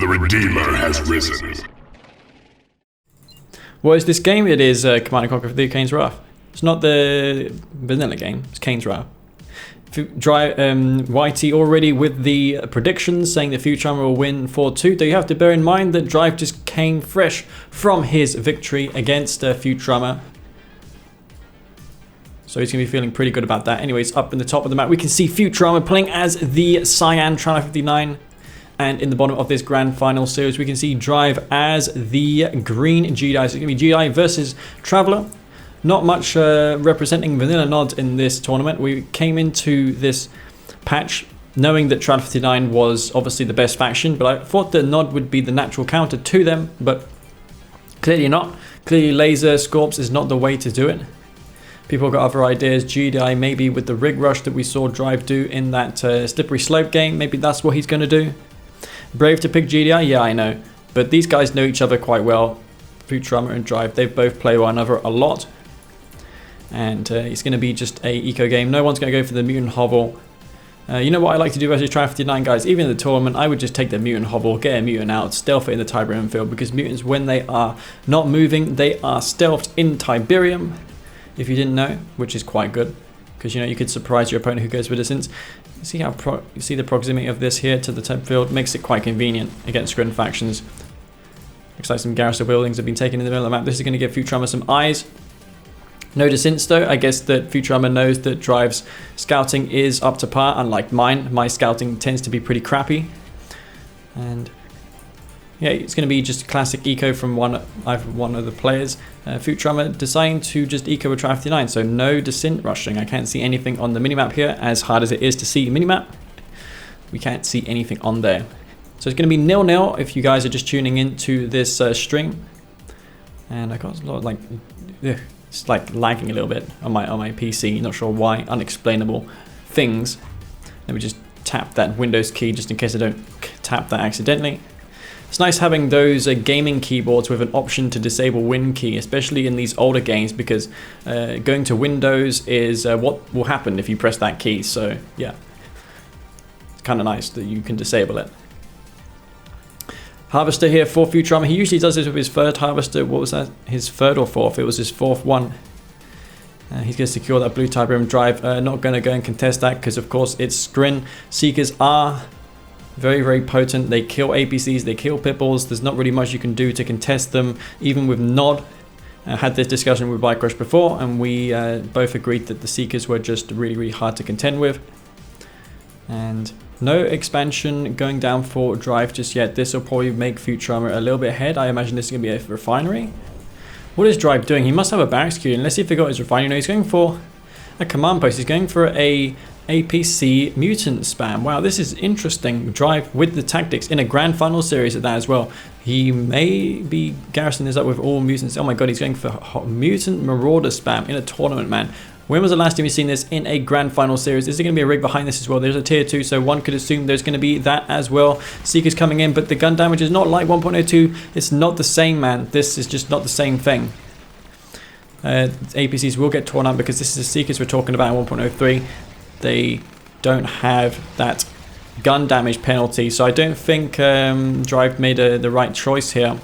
The Redeemer has risen. What is this game? It is Command & Conquer the Kane's Wrath. It's not the vanilla game, it's Kane's Wrath. YT already with the predictions saying that Futurama will win 4-2. Though you have to bear in mind that Drive just came fresh from his victory against Futurama. So he's going to be feeling pretty good about that. Anyways, up in the top of the map, we can see Futurama playing as the Cyan Trial 59. And in the bottom of this grand final series, we can see Drive as the green Jedi. So it's going to be Jedi versus Traveler. Not much representing Vanilla Nod in this tournament. We came into this patch knowing that Trial 59 was obviously the best faction, but I thought that Nod would be the natural counter to them, but clearly not. Clearly Laser Scorps is not the way to do it. People got other ideas. GDI maybe with the rig rush that we saw Drive do in that Slippery Slope game. Maybe that's what he's going to do. Brave to pick GDI? Yeah, I know. But these guys know each other quite well. Futurama and Drive, they both play one another a lot. And it's going to be just a eco game. No one's going to go for the Mutant Hovel. You know what I like to do versus Trial 59, guys? Even in the tournament, I would just take the Mutant Hovel, get a Mutant out, stealth it in the Tiberium field. Because Mutants, when they are not moving, they are stealthed in Tiberium. If you didn't know, which is quite good. Because, you know, you could surprise your opponent who goes for distance. See how you see the proximity of this here to the Tib field? Makes it quite convenient against Grin factions. Looks like some garrison buildings have been taken in the middle of the map. This is going to give Futurama some eyes. No dissents though. I guess that Futurama knows that Drive's scouting is up to par, unlike mine. My scouting tends to be pretty crappy. And yeah, it's going to be just classic eco from one of the players. Futurama deciding to just eco with Trial 59, so no dissent rushing. I can't see anything on the minimap here, as hard as it is to see the minimap. We can't see anything on there. So it's going to be 0-0 if you guys are just tuning into this stream. And I got a lot of like... It's like lagging a little bit on my PC, not sure why, unexplainable things. Let me just tap that Windows key just in case I don't tap that accidentally. It's nice having those gaming keyboards with an option to disable Win key, especially in these older games, because going to Windows is what will happen if you press that key. So yeah, it's kind of nice that you can disable it. Harvester here for Futurama. He usually does this with his third Harvester. What was that? His third or fourth? It was his fourth one. He's going to secure that blue Tiberium drive. Not going to go and contest that because, of course, it's Skrin. Seekers are very, very potent. They kill APCs. They kill Pipples. There's not really much you can do to contest them, even with Nod. I had this discussion with Bike Rush before, and we both agreed that the Seekers were just really, really hard to contend with. And no expansion going down for Drive just yet. This will probably make Futurama a little bit ahead. I imagine this is going to be a refinery. What is Drive doing? He must have a barracks queue, unless he forgot his refinery. No, he's going for a command post. He's going for a APC mutant spam. Wow, this is interesting. Drive with the tactics in a grand final series at that as well. He may be garrisoning this up with all mutants. Oh my god, he's going for mutant marauder spam in a tournament, man. When was the last time you've seen this in a grand final series? Is there going to be a rig behind this as well? There's a tier 2, so one could assume there's going to be that as well. Seekers coming in, but the gun damage is not like 1.02. It's not the same, man. This is just not the same thing. APCs will get torn up because this is the Seekers we're talking about in 1.03. They don't have that gun damage penalty, so I don't think Drive made the right choice here.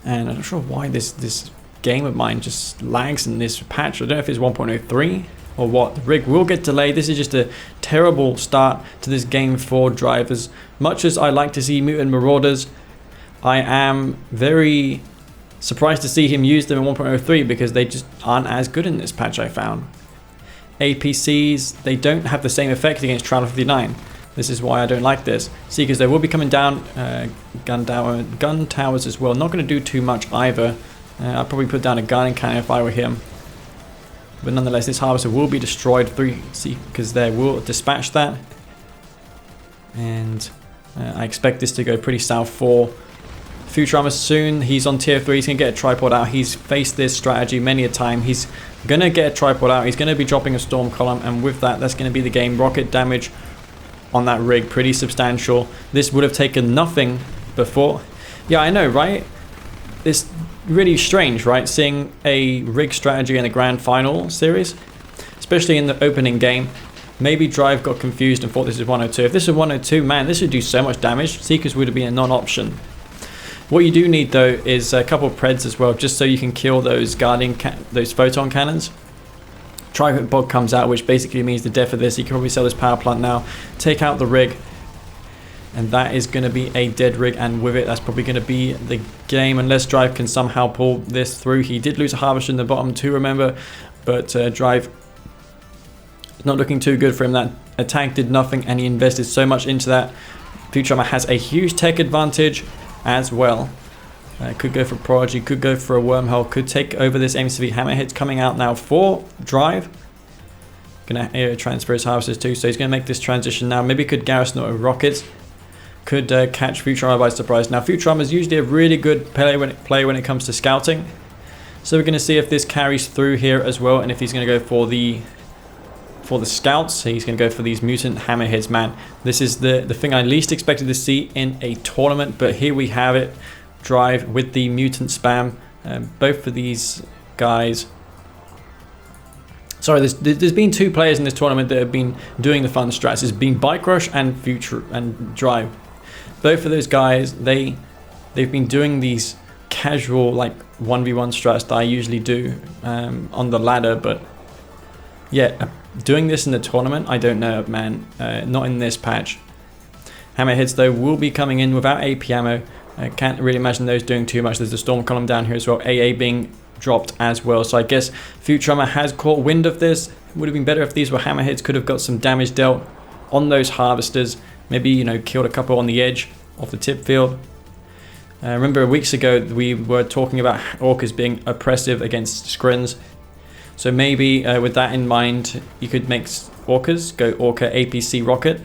And I'm not sure why this game of mine just lags in this patch. I don't know if it's 1.03 or what. The rig will get delayed. This is just a terrible start to this game for Drive. As much as I like to see Mutant Marauders, I am very surprised to see him use them in 1.03 because they just aren't as good in this patch, I found. APCs, they don't have the same effect against Trial 59. This is why I don't like this. Seekers, they will be coming down. Gun towers as well. Not going to do too much either. I'd probably put down a gun and cannon if I were him. But nonetheless, this Harvester will be destroyed. 3 Seekers there will dispatch that. And I expect this to go pretty south for Futurama soon. He's on tier 3. He's going to get a tripod out. He's faced this strategy many a time. He's going to get a tripod out. He's going to be dropping a storm column. And with that, that's going to be the game. Rocket damage on that rig. Pretty substantial. This would have taken nothing before. Yeah, I know, right? It's really strange, right? Seeing a rig strategy in the grand final series. Especially in the opening game. Maybe Drive got confused and thought this is 102. If this is 102, man, this would do so much damage. Seekers would have been a non-option. What you do need though is a couple of Preds as well, just so you can kill those those photon cannons. Tri-Hit Bog comes out, which basically means the death of this. You can probably sell this power plant now, take out the rig, and that is going to be a dead rig, and with it that's probably going to be the game unless Drive can somehow pull this through. He did lose a Harvester in the bottom too, remember, but Drive not looking too good for him. That attack did nothing and he invested so much into that. Futurama has a huge tech advantage as well. Could go for Prodigy, could go for a Wormhole, could take over this MC3. Hammerhead's coming out now for Drive. Gonna transfer his Harvesters too, so he's gonna make this transition now. Maybe could garrison it with rockets. Could catch Futurama by surprise. Now Futurama is usually a really good play when it comes to scouting. So we're gonna see if this carries through here as well, and if he's gonna go for the scouts. He's going to go for these mutant hammerheads, man. This is the thing I least expected to see in a tournament, but here we have it. Drive with the mutant spam. Both of these guys. Sorry, there's been two players in this tournament that have been doing the fun strats. It's been Bike Rush and Drive. Both of those guys, they've been doing these casual like 1v1 strats that I usually do on the ladder, but yeah, doing this in the tournament, I don't know, man. Not in this patch. Hammerheads, though, will be coming in without AP ammo. I can't really imagine those doing too much. There's a Storm Column down here as well. AA being dropped as well. So I guess Futurama has caught wind of this. It would have been better if these were Hammerheads. Could have got some damage dealt on those Harvesters. Maybe, you know, killed a couple on the edge of the tip field. Remember weeks ago we were talking about Orcas being oppressive against Skrins. So maybe with that in mind, you could make Orcas go Orca APC Rocket.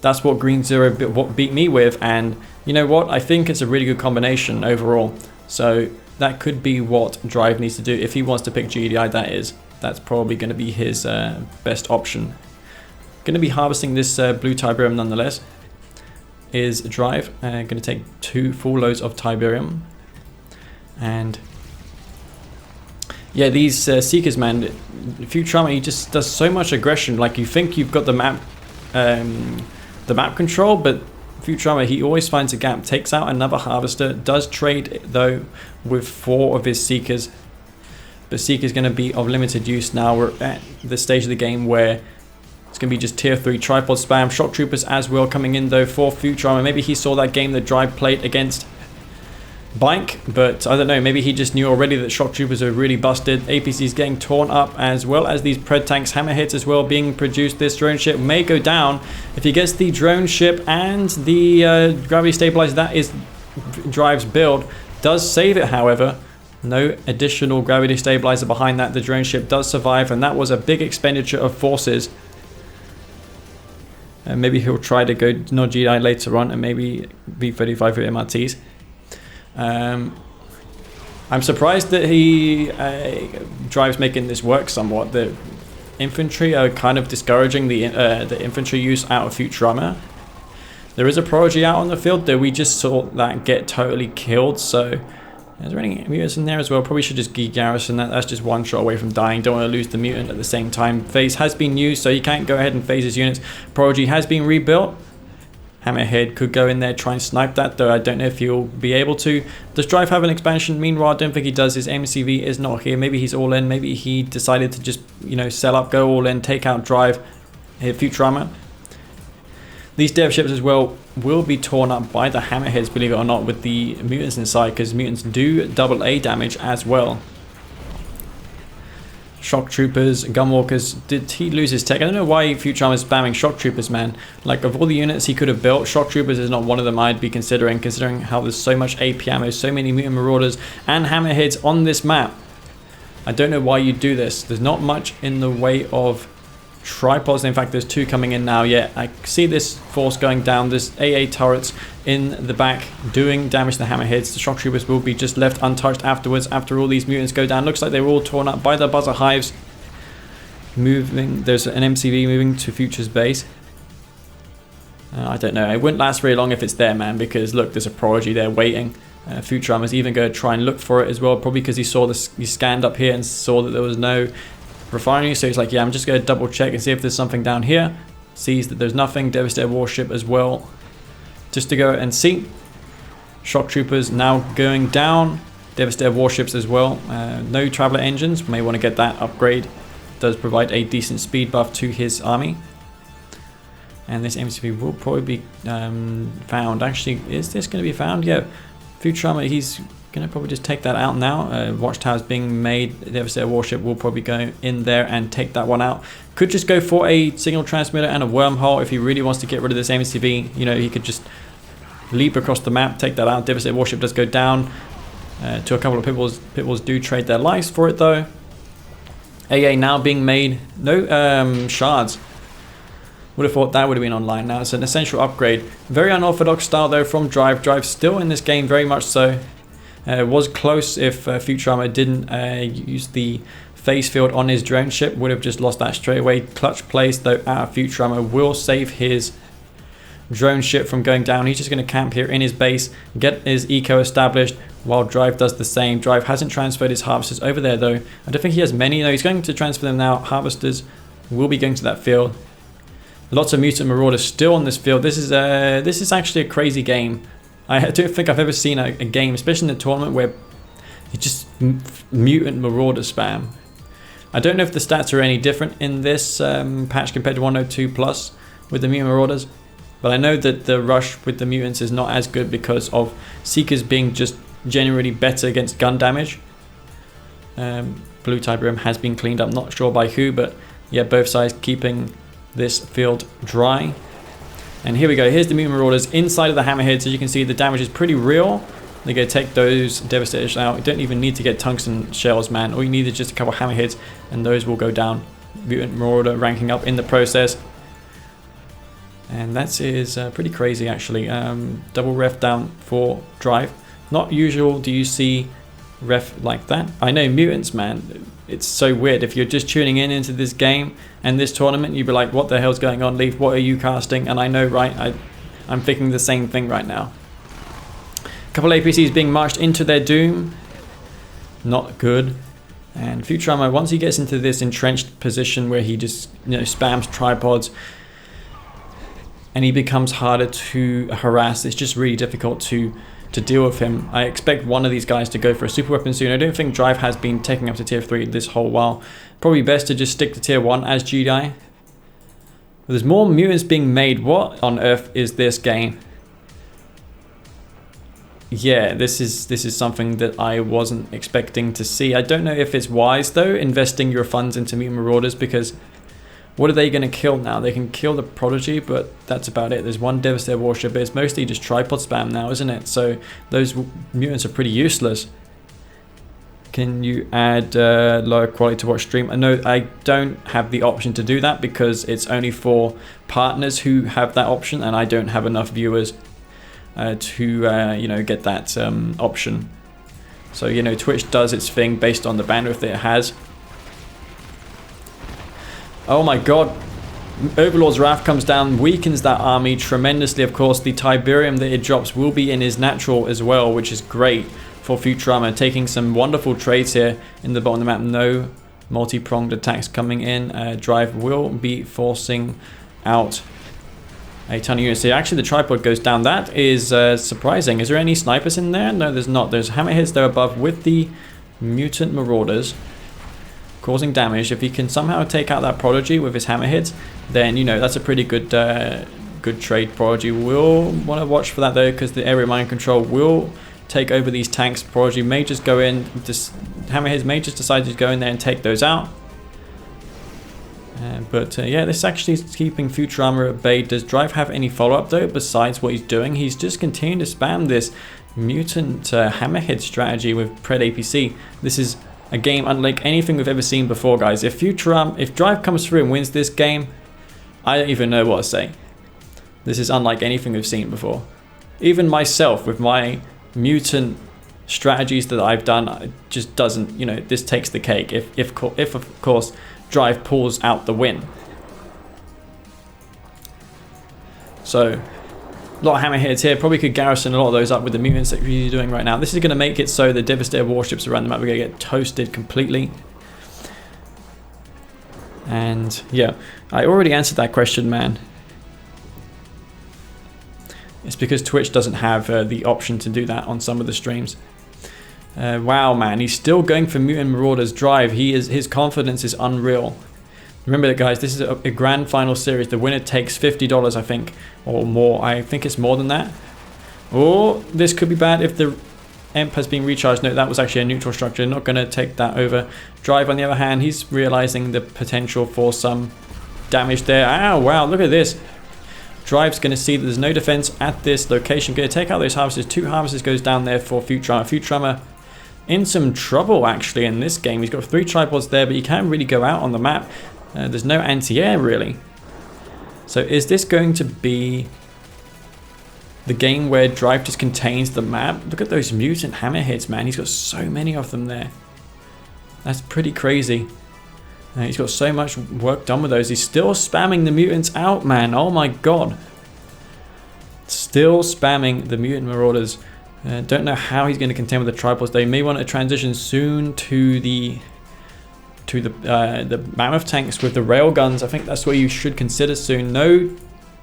That's what Green Zero beat me with, and you know what? I think it's a really good combination overall. So that could be what Drive needs to do if he wants to pick GDI. That's probably going to be his best option. Going to be harvesting this blue Tiberium nonetheless. Is Drive going to take 2 full loads of Tiberium, and yeah, these Seekers, man, Futurama, he just does so much aggression. Like, you think you've got the map control, but Futurama, he always finds a gap, takes out another Harvester, does trade, though, with 4 of his Seekers. But Seeker's going to be of limited use now. We're at the stage of the game where it's going to be just tier 3 tripod spam. Shock Troopers as well coming in, though, for Futurama. Maybe he saw that game that Drive played against Bike, but I don't know, maybe he just knew already that Shock Troopers are really busted. APC's getting torn up, as well as these Pred tanks, Hammerheads as well being produced. This drone ship may go down if he gets the drone ship, and the gravity stabilizer that is Drive's build does save it. However, no additional gravity stabilizer behind that. The drone ship does survive, and that was a big expenditure of forces. Maybe he'll try to go no GI later on, and maybe B35 with MRTs. I'm surprised that he Drive's making this work somewhat. The infantry are kind of discouraging the infantry use out of Futurama. There is a Prodigy out on the field, though we just saw that get totally killed. So is there any mutants in there as well? Probably should just garrison that. That's just one shot away from dying. Don't want to lose the mutant at the same time. Phase has been used, so you can't go ahead and phase his units. Prodigy has been rebuilt. Hammerhead could go in there, try and snipe that, though I don't know if he'll be able to. Does Drive have an expansion? Meanwhile, I don't think he does. His MCV is not here. Maybe he's all in. Maybe he decided to just, you know, sell up, go all in, take out Drive, hit Futurama. These dev ships as well will be torn up by the Hammerheads, believe it or not, with the mutants inside, because mutants do double A damage as well. Shock Troopers, Gunwalkers, did he lose his tech? I don't know why Futurama is spamming Shock Troopers, man. Like, of all the units he could have built, Shock Troopers is not one of them I'd be considering how there's so much AP ammo, so many Mutant Marauders and Hammerheads on this map. I don't know why you do this. There's not much in the way of tripods. In fact, there's 2 coming in now. Yeah, I see this force going down. There's AA turrets in the back doing damage to the Hammerheads. The Shock Troopers will be just left untouched afterwards after all these mutants go down. Looks like they were all torn up by the buzzer hives. Moving, there's an MCV moving to Future's base. I don't know. It wouldn't last very long if it's there, man, because look, there's a Prodigy there waiting. Futurama's even going to try and look for it as well, probably because he scanned up here and saw that there was no refinery. So he's like, yeah, I'm just going to double check and see if there's something down here. Sees that there's nothing. Devastator warship as well, just to go and see. Shock troopers now going down. Devastator warships as well. No traveler engines. May want to get that upgrade. Does provide a decent speed buff to his army. And this MCV will probably be found. Actually, is this going to be found? Yeah. Futurama, he's going to probably just take that out now. Watchtower's being made. The Devastator warship will probably go in there and take that one out. Could just go for a signal transmitter and a wormhole if he really wants to get rid of this MCV. You know, he could just leap across the map, take that out. Devastator warship does go down to a couple of Pitbulls. Pitbulls do trade their lives for it though. AA now being made. No shards. Would have thought that would have been online. Now it's an essential upgrade. Very unorthodox style though from Drive. Drive still in this game, very much so. Was close if Futurama didn't use the phase field on his drone ship. Would have just lost that straight away. Clutch place though out of Futurama will save his drone ship from going down. He's just going to camp here in his base, get his eco established, while Drive does the same. Drive hasn't transferred his harvesters over there though. I don't think he has many. No, he's going to transfer them now. Harvesters will be going to that field. Lots of mutant marauders still on this field. This is actually a crazy game. I don't think I've ever seen a game, especially in the tournament, where you just mutant marauder spam. I don't know if the stats are any different in this patch compared to 102 plus with the mutant marauders, but I know that the rush with the mutants is not as good because of Seekers being just generally better against gun damage. Blue Tiberium has been cleaned up, not sure by who, but yeah, both sides keeping this field dry. And here we go, here's the mutant marauders inside of the hammerheads. As you can see, the damage is pretty real. They're going to take those devastators out. You don't even need to get tungsten shells, man. All you need is just a couple hammerheads and those will go down. Mutant marauder ranking up in the process. And that is pretty crazy actually. Double ref down for Drive. Not usual do you see ref like that. I know mutants, man. It's so weird. If you're just tuning in into this game and this tournament, you'd be like, what the hell's going on, Leaf? What are you casting? And I know, right? I'm thinking the same thing right now. A couple APCs being marched into their doom. Not good. And Futurama, once he gets into this entrenched position where he just, you know, spams tripods and he becomes harder to harass, it's just really difficult to deal with him. I expect one of these guys to go for a super weapon soon. I don't think Drive has been taking up to tier 3 this whole while. Probably best to just stick to tier 1 as GDI. But there's more mutants being made. What on earth is this game? Yeah, this is something that I wasn't expecting to see. I don't know if it's wise though, investing your funds into mutant marauders, because what are they going to kill now? They can kill the Prodigy, but that's about it. There's one Devastator warship, but it's mostly just tripod spam now, isn't it? So those mutants are pretty useless. Can you add lower quality to watch stream? I know I don't have the option to do that because it's only for partners who have that option, and I don't have enough viewers to you know, get that option. So, you know, Twitch does its thing based on the bandwidth that it has. Oh my god, Overlord's Wrath comes down, weakens that army tremendously. Of course, the Tiberium that it drops will be in his natural as well, which is great for Futurama, taking some wonderful trades here in the bottom of the map. No multi-pronged attacks coming in. Drive will be forcing out a ton of units. So actually the tripod goes down. That is surprising. Is there any snipers in there? No, there's not. There's hammerheads there above with the mutant marauders causing damage. If he can somehow take out that Prodigy with his hammerheads, then, you know, that's a pretty good good trade. Prodigy will want to watch for that though, because the area mind control will take over these tanks. Prodigy may just go in, hammerheads may just decide to go in there and take those out. But yeah, this actually is keeping Futurama at bay. Does Drive have any follow-up though besides what he's doing? He's just continuing to spam this mutant hammerhead strategy with Pred APC. This is a game unlike anything we've ever seen before, guys. If Drive comes through and wins this game, I don't even know what to say. This is unlike anything we've seen before. Even myself with my mutant strategies that I've done, it just doesn't, you know, this takes the cake if of course Drive pulls out the win. So a lot of hammerheads here. Probably could garrison a lot of those up with the mutants that we're doing right now. This is going to make it so the Devastator warships around the map are going to get toasted completely. And yeah, I already answered that question, man. It's because Twitch doesn't have the option to do that on some of the streams. Wow, man, he's still going for Mutant Marauders Drive. His confidence is unreal. Remember, guys, this is a grand final series. The winner takes $50, I think, or more. I think it's more than that. Oh, this could be bad if the Imp has been recharged. No, that was actually a neutral structure. Not going to take that over. Drive, on the other hand, he's realizing the potential for some damage there. Ow, wow, look at this. Drive's going to see that there's no defense at this location. Going to take out those harvesters. 2 harvesters goes down there for Futurama. Futurama in some trouble, actually, in this game. He's got 3 tripods there, but he can't really go out on the map. There's no anti-air, really. So is this going to be the game where Drive just contains the map? Look at those mutant hammerheads, man. He's got so many of them there. That's pretty crazy. He's got so much work done with those. He's still spamming the mutants out, man. Oh my god. Still spamming the mutant marauders. Don't know how he's going to contend with the tripods. They may want to transition soon to the mammoth tanks with the rail guns. I think that's what you should consider soon. No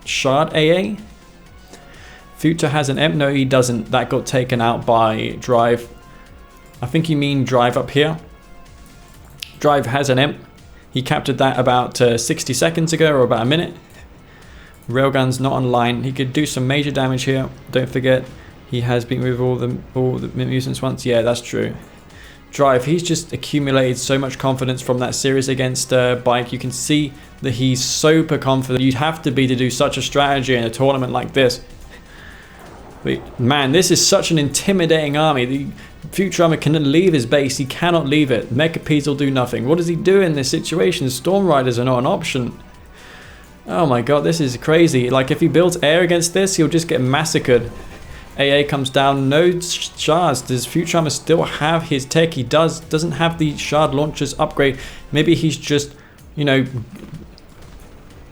shard AA. Future has an Imp. No, he doesn't. That got taken out by Drive. I think you mean Drive up here. Drive has an Imp. He captured that about 60 seconds ago, or about a minute. Railgun's not online. He could do some major damage here. Don't forget, he has been with all the mutants once. Yeah, that's true. Drive, he's just accumulated so much confidence from that series against Bike. You can see that he's super confident. You'd have to be to do such a strategy in a tournament like this. But man, this is such an intimidating army. The Futurama cannot leave his base. He cannot leave it. Mechapeds will do nothing. What does he do in this situation? Storm Riders are not an option. Oh my god, this is crazy. Like, if he builds air against this, he'll just get massacred. AA comes down. No shards. Does Futurama still have his tech? He doesn't have the shard launchers upgrade. Maybe he's just, you know,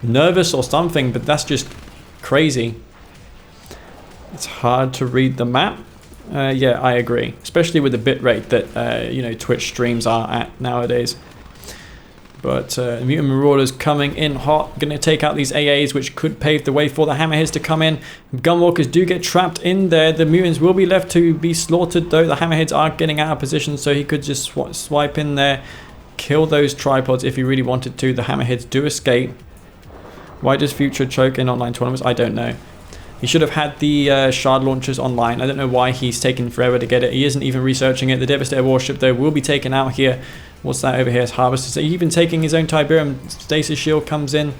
nervous or something, but that's just crazy. It's hard to read the map. Yeah, I agree. Especially with the bitrate that, you know, Twitch streams are at nowadays. But Mutant Marauders coming in hot. Going to take out these AAs, which could pave the way for the Hammerheads to come in. Gunwalkers do get trapped in there. The Mutants will be left to be slaughtered, though. The Hammerheads are getting out of position, so he could just swipe in there. Kill those tripods if he really wanted to. The Hammerheads do escape. Why does Future choke in online tournaments? I don't know. He should have had the shard launchers online. I don't know why he's taken forever to get it. He isn't even researching it. The Devastator warship, though, will be taken out here. What's that over here? It's Harvester. So even taking his own Tiberium. Stasis Shield comes in,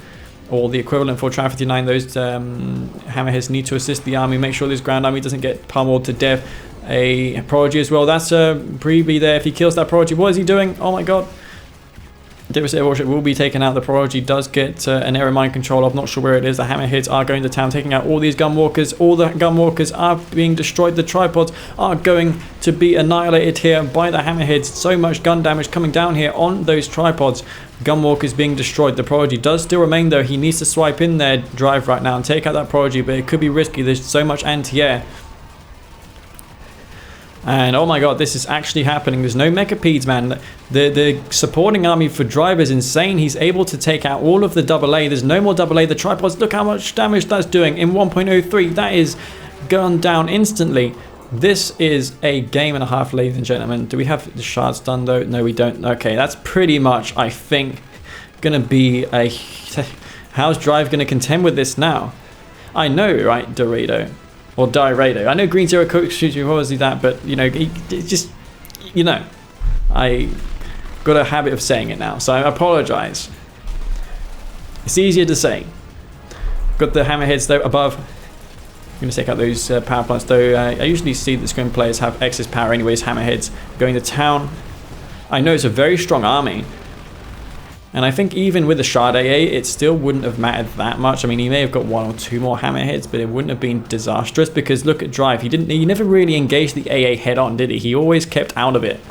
or the equivalent for Tram 59. Those Hammerheads need to assist the army. Make sure this Grand Army doesn't get pummeled to death. A Prodigy as well. That's a Preby there. If he kills that Prodigy, what is he doing? Oh my god. Devastator warship will be taken out. The Prodigy does get an area mind control. I'm not sure where it is. The Hammerheads are going to town, taking out all these Gunwalkers. All the Gunwalkers are being destroyed. The tripods are going to be annihilated here by the Hammerheads. So much gun damage coming down here on those tripods. Gunwalkers being destroyed. The Prodigy does still remain, though. He needs to swipe in there, Drive right now, and take out that Prodigy, but it could be risky. There's so much anti-air. And oh my god, this is actually happening. There's no Mechapeds, man. The supporting army for Drive is insane. He's able to take out all of the AA. There's no more AA. The tripods, look how much damage that's doing in 1.03. That is gone down instantly. This is a game and a half, ladies and gentlemen. Do we have the shards done, though? No, we don't. Okay, that's pretty much, I think, going to be a... How's Drive going to contend with this now? I know, right, Dorado? Or Dirado. I know Green Zero Cook shoots you obviously that, but you know, it just, you know, I got a habit of saying it now, so I apologize. It's easier to say. Got the Hammerheads though above. I'm gonna take out those power plants though. I usually see that scrim players have excess power anyways. Hammerheads going to town. I know it's a very strong army. And I think even with the Shard AA, it still wouldn't have mattered that much. I mean, he may have got 1 or 2 more Hammerheads, but it wouldn't have been disastrous because look at Drive. He never really engaged the AA head on, did he? He always kept out of it.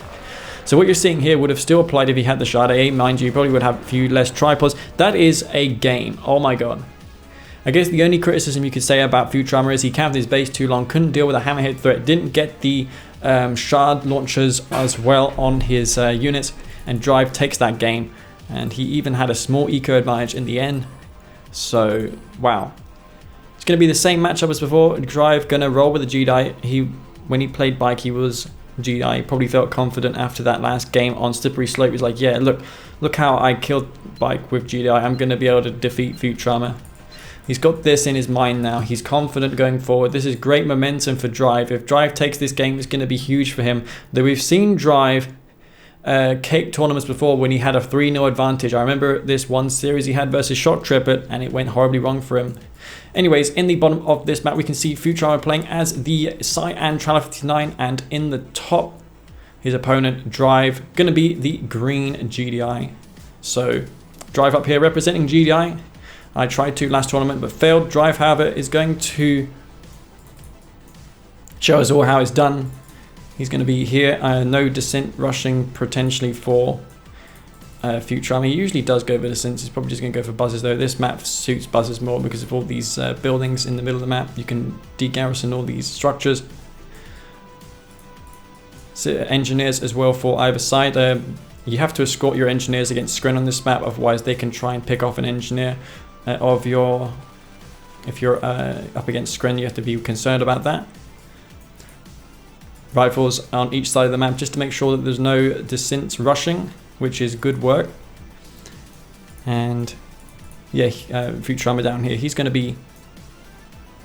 So what you're seeing here would have still applied if he had the Shard AA. Mind you, you probably would have a few less tripods. That is a game. Oh my god. I guess the only criticism you could say about Futurama is he camped his base too long, couldn't deal with a Hammerhead threat, didn't get the Shard launchers as well on his units, and Drive takes that game. And he even had a small eco advantage in the end. So, wow. It's going to be the same matchup as before. Drive going to roll with the GDI. When he played bike, he was GDI. He probably felt confident after that last game on Slippery Slope. He's like, yeah, look how I killed bike with GDI. I'm going to be able to defeat Futurama. He's got this in his mind now. He's confident going forward. This is great momentum for Drive. If Drive takes this game, it's going to be huge for him. Though we've seen Drive cake tournaments before when he had a 3-0 advantage. I remember this one series he had versus Shot Tripper, and it went horribly wrong for him. Anyways, in the bottom of this map, we can see Futurama playing as the Cyan Traveler 59, and in the top, his opponent, Drive, going to be the green GDI. So, Drive up here representing GDI. I tried to last tournament, but failed. Drive, however, is going to show us all how it's done. He's going to be here. No descent rushing potentially for Futurama. He usually does go for descents. He's probably just going to go for buzzers though. This map suits buzzers more because of all these buildings in the middle of the map. You can de-garrison all these structures. So engineers as well for either side. You have to escort your engineers against Scren on this map, otherwise they can try and pick off an engineer of your... If you're up against Scren, you have to be concerned about that. Rifles on each side of the map just to make sure that there's no descents rushing, which is good work. And yeah, Futurama down here, he's going to be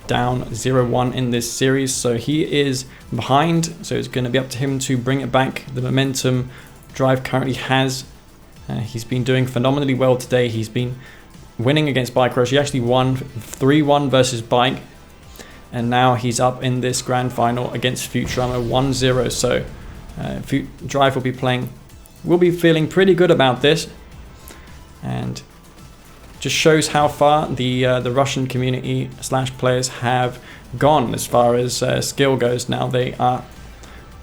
down 0-1 in this series, so he is behind, so it's going to be up to him to bring it back. The momentum Drive currently has. He's been doing phenomenally well today. He's been winning against Bike Rush. He actually won 3-1 versus Bike. And now he's up in this grand final against Futurama 1-0. So Drive will be playing. We'll be feeling pretty good about this. And just shows how far the Russian community / players have gone as far as skill goes. Now they are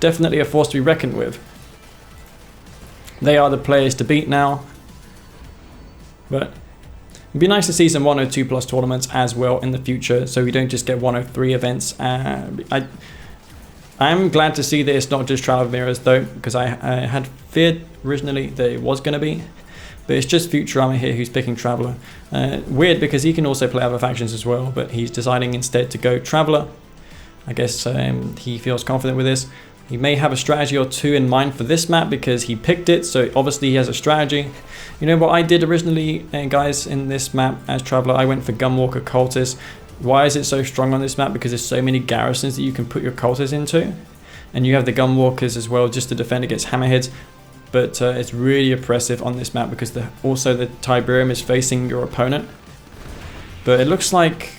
definitely a force to be reckoned with. They are the players to beat now. But it'd be nice to see some 102 plus tournaments as well in the future, so we don't just get 103 events. I'm glad to see that it's not just Travel Mirrors though, because I had feared originally that it was going to be, but it's just Futurama here who's picking Traveler. Weird because he can also play other factions as well, but he's deciding instead to go Traveler. I guess he feels confident with this. He may have a strategy or two in mind for this map because he picked it, so obviously he has a strategy. You know what I did originally, guys, in this map as Traveler? I went for Gunwalker Cultist. Why is it so strong on this map? Because there's so many garrisons that you can put your Cultists into. And you have the Gunwalkers as well just to defend against Hammerheads. But it's really oppressive on this map because also the Tiberium is facing your opponent. But it looks like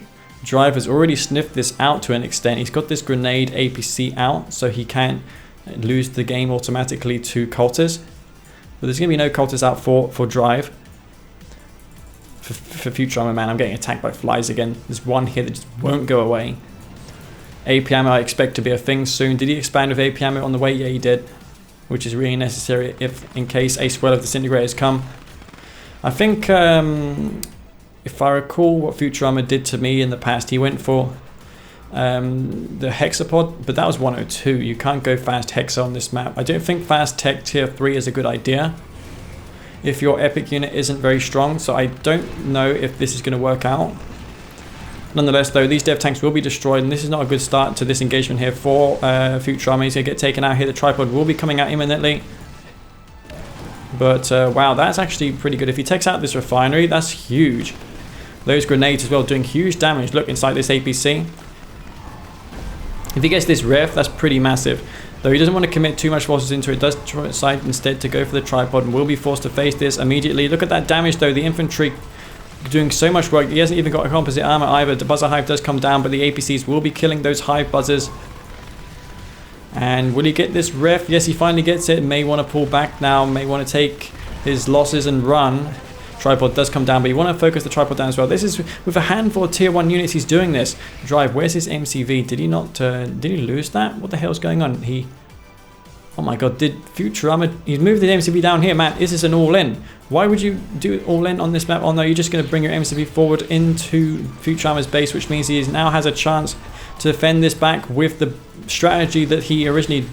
Drive has already sniffed this out to an extent. He's got this grenade APC out, so he can't lose the game automatically to Cultists. But there's going to be no Cultists out for Drive. For Futurama, man, I'm getting attacked by flies again. There's one here that just won't go away. AP ammo I expect to be a thing soon. Did he expand with AP ammo on the way? Yeah, he did. Which is really necessary in case a swell of disintegrators come. I think... if I recall what Futurama did to me in the past, he went for the Hexapod, but that was 102. You can't go fast Hexa on this map. I don't think fast tech tier 3 is a good idea if your epic unit isn't very strong, so I don't know if this is going to work out. Nonetheless though, these dev tanks will be destroyed, and this is not a good start to this engagement here for Futurama. He's going to get taken out here. The tripod will be coming out imminently. But wow, that's actually pretty good. If he takes out this refinery, that's huge. Those grenades as well doing huge damage. Look inside this APC. If he gets this ref, that's pretty massive. Though he doesn't want to commit too much forces into it, does decide instead to go for the tripod and will be forced to face this immediately. Look at that damage though. The infantry doing so much work. He hasn't even got a composite armor either. The buzzer hive does come down, but the APCs will be killing those hive buzzers. And will he get this ref? Yes, he finally gets it. May want to pull back now. May want to take his losses and run. Tripod does come down, but you want to focus the tripod down as well. This is with a handful of tier 1 units. He's doing this. Drive, where's his MCV? Did he not? Did he lose that? What the hell's going on? Oh my god, did Futurama... He's moved the MCV down here, man. Is this an all-in? Why would you do all-in on this map? Oh no, you're just going to bring your MCV forward into Futurama's base, which means he now has a chance to defend this back with the strategy that he originally,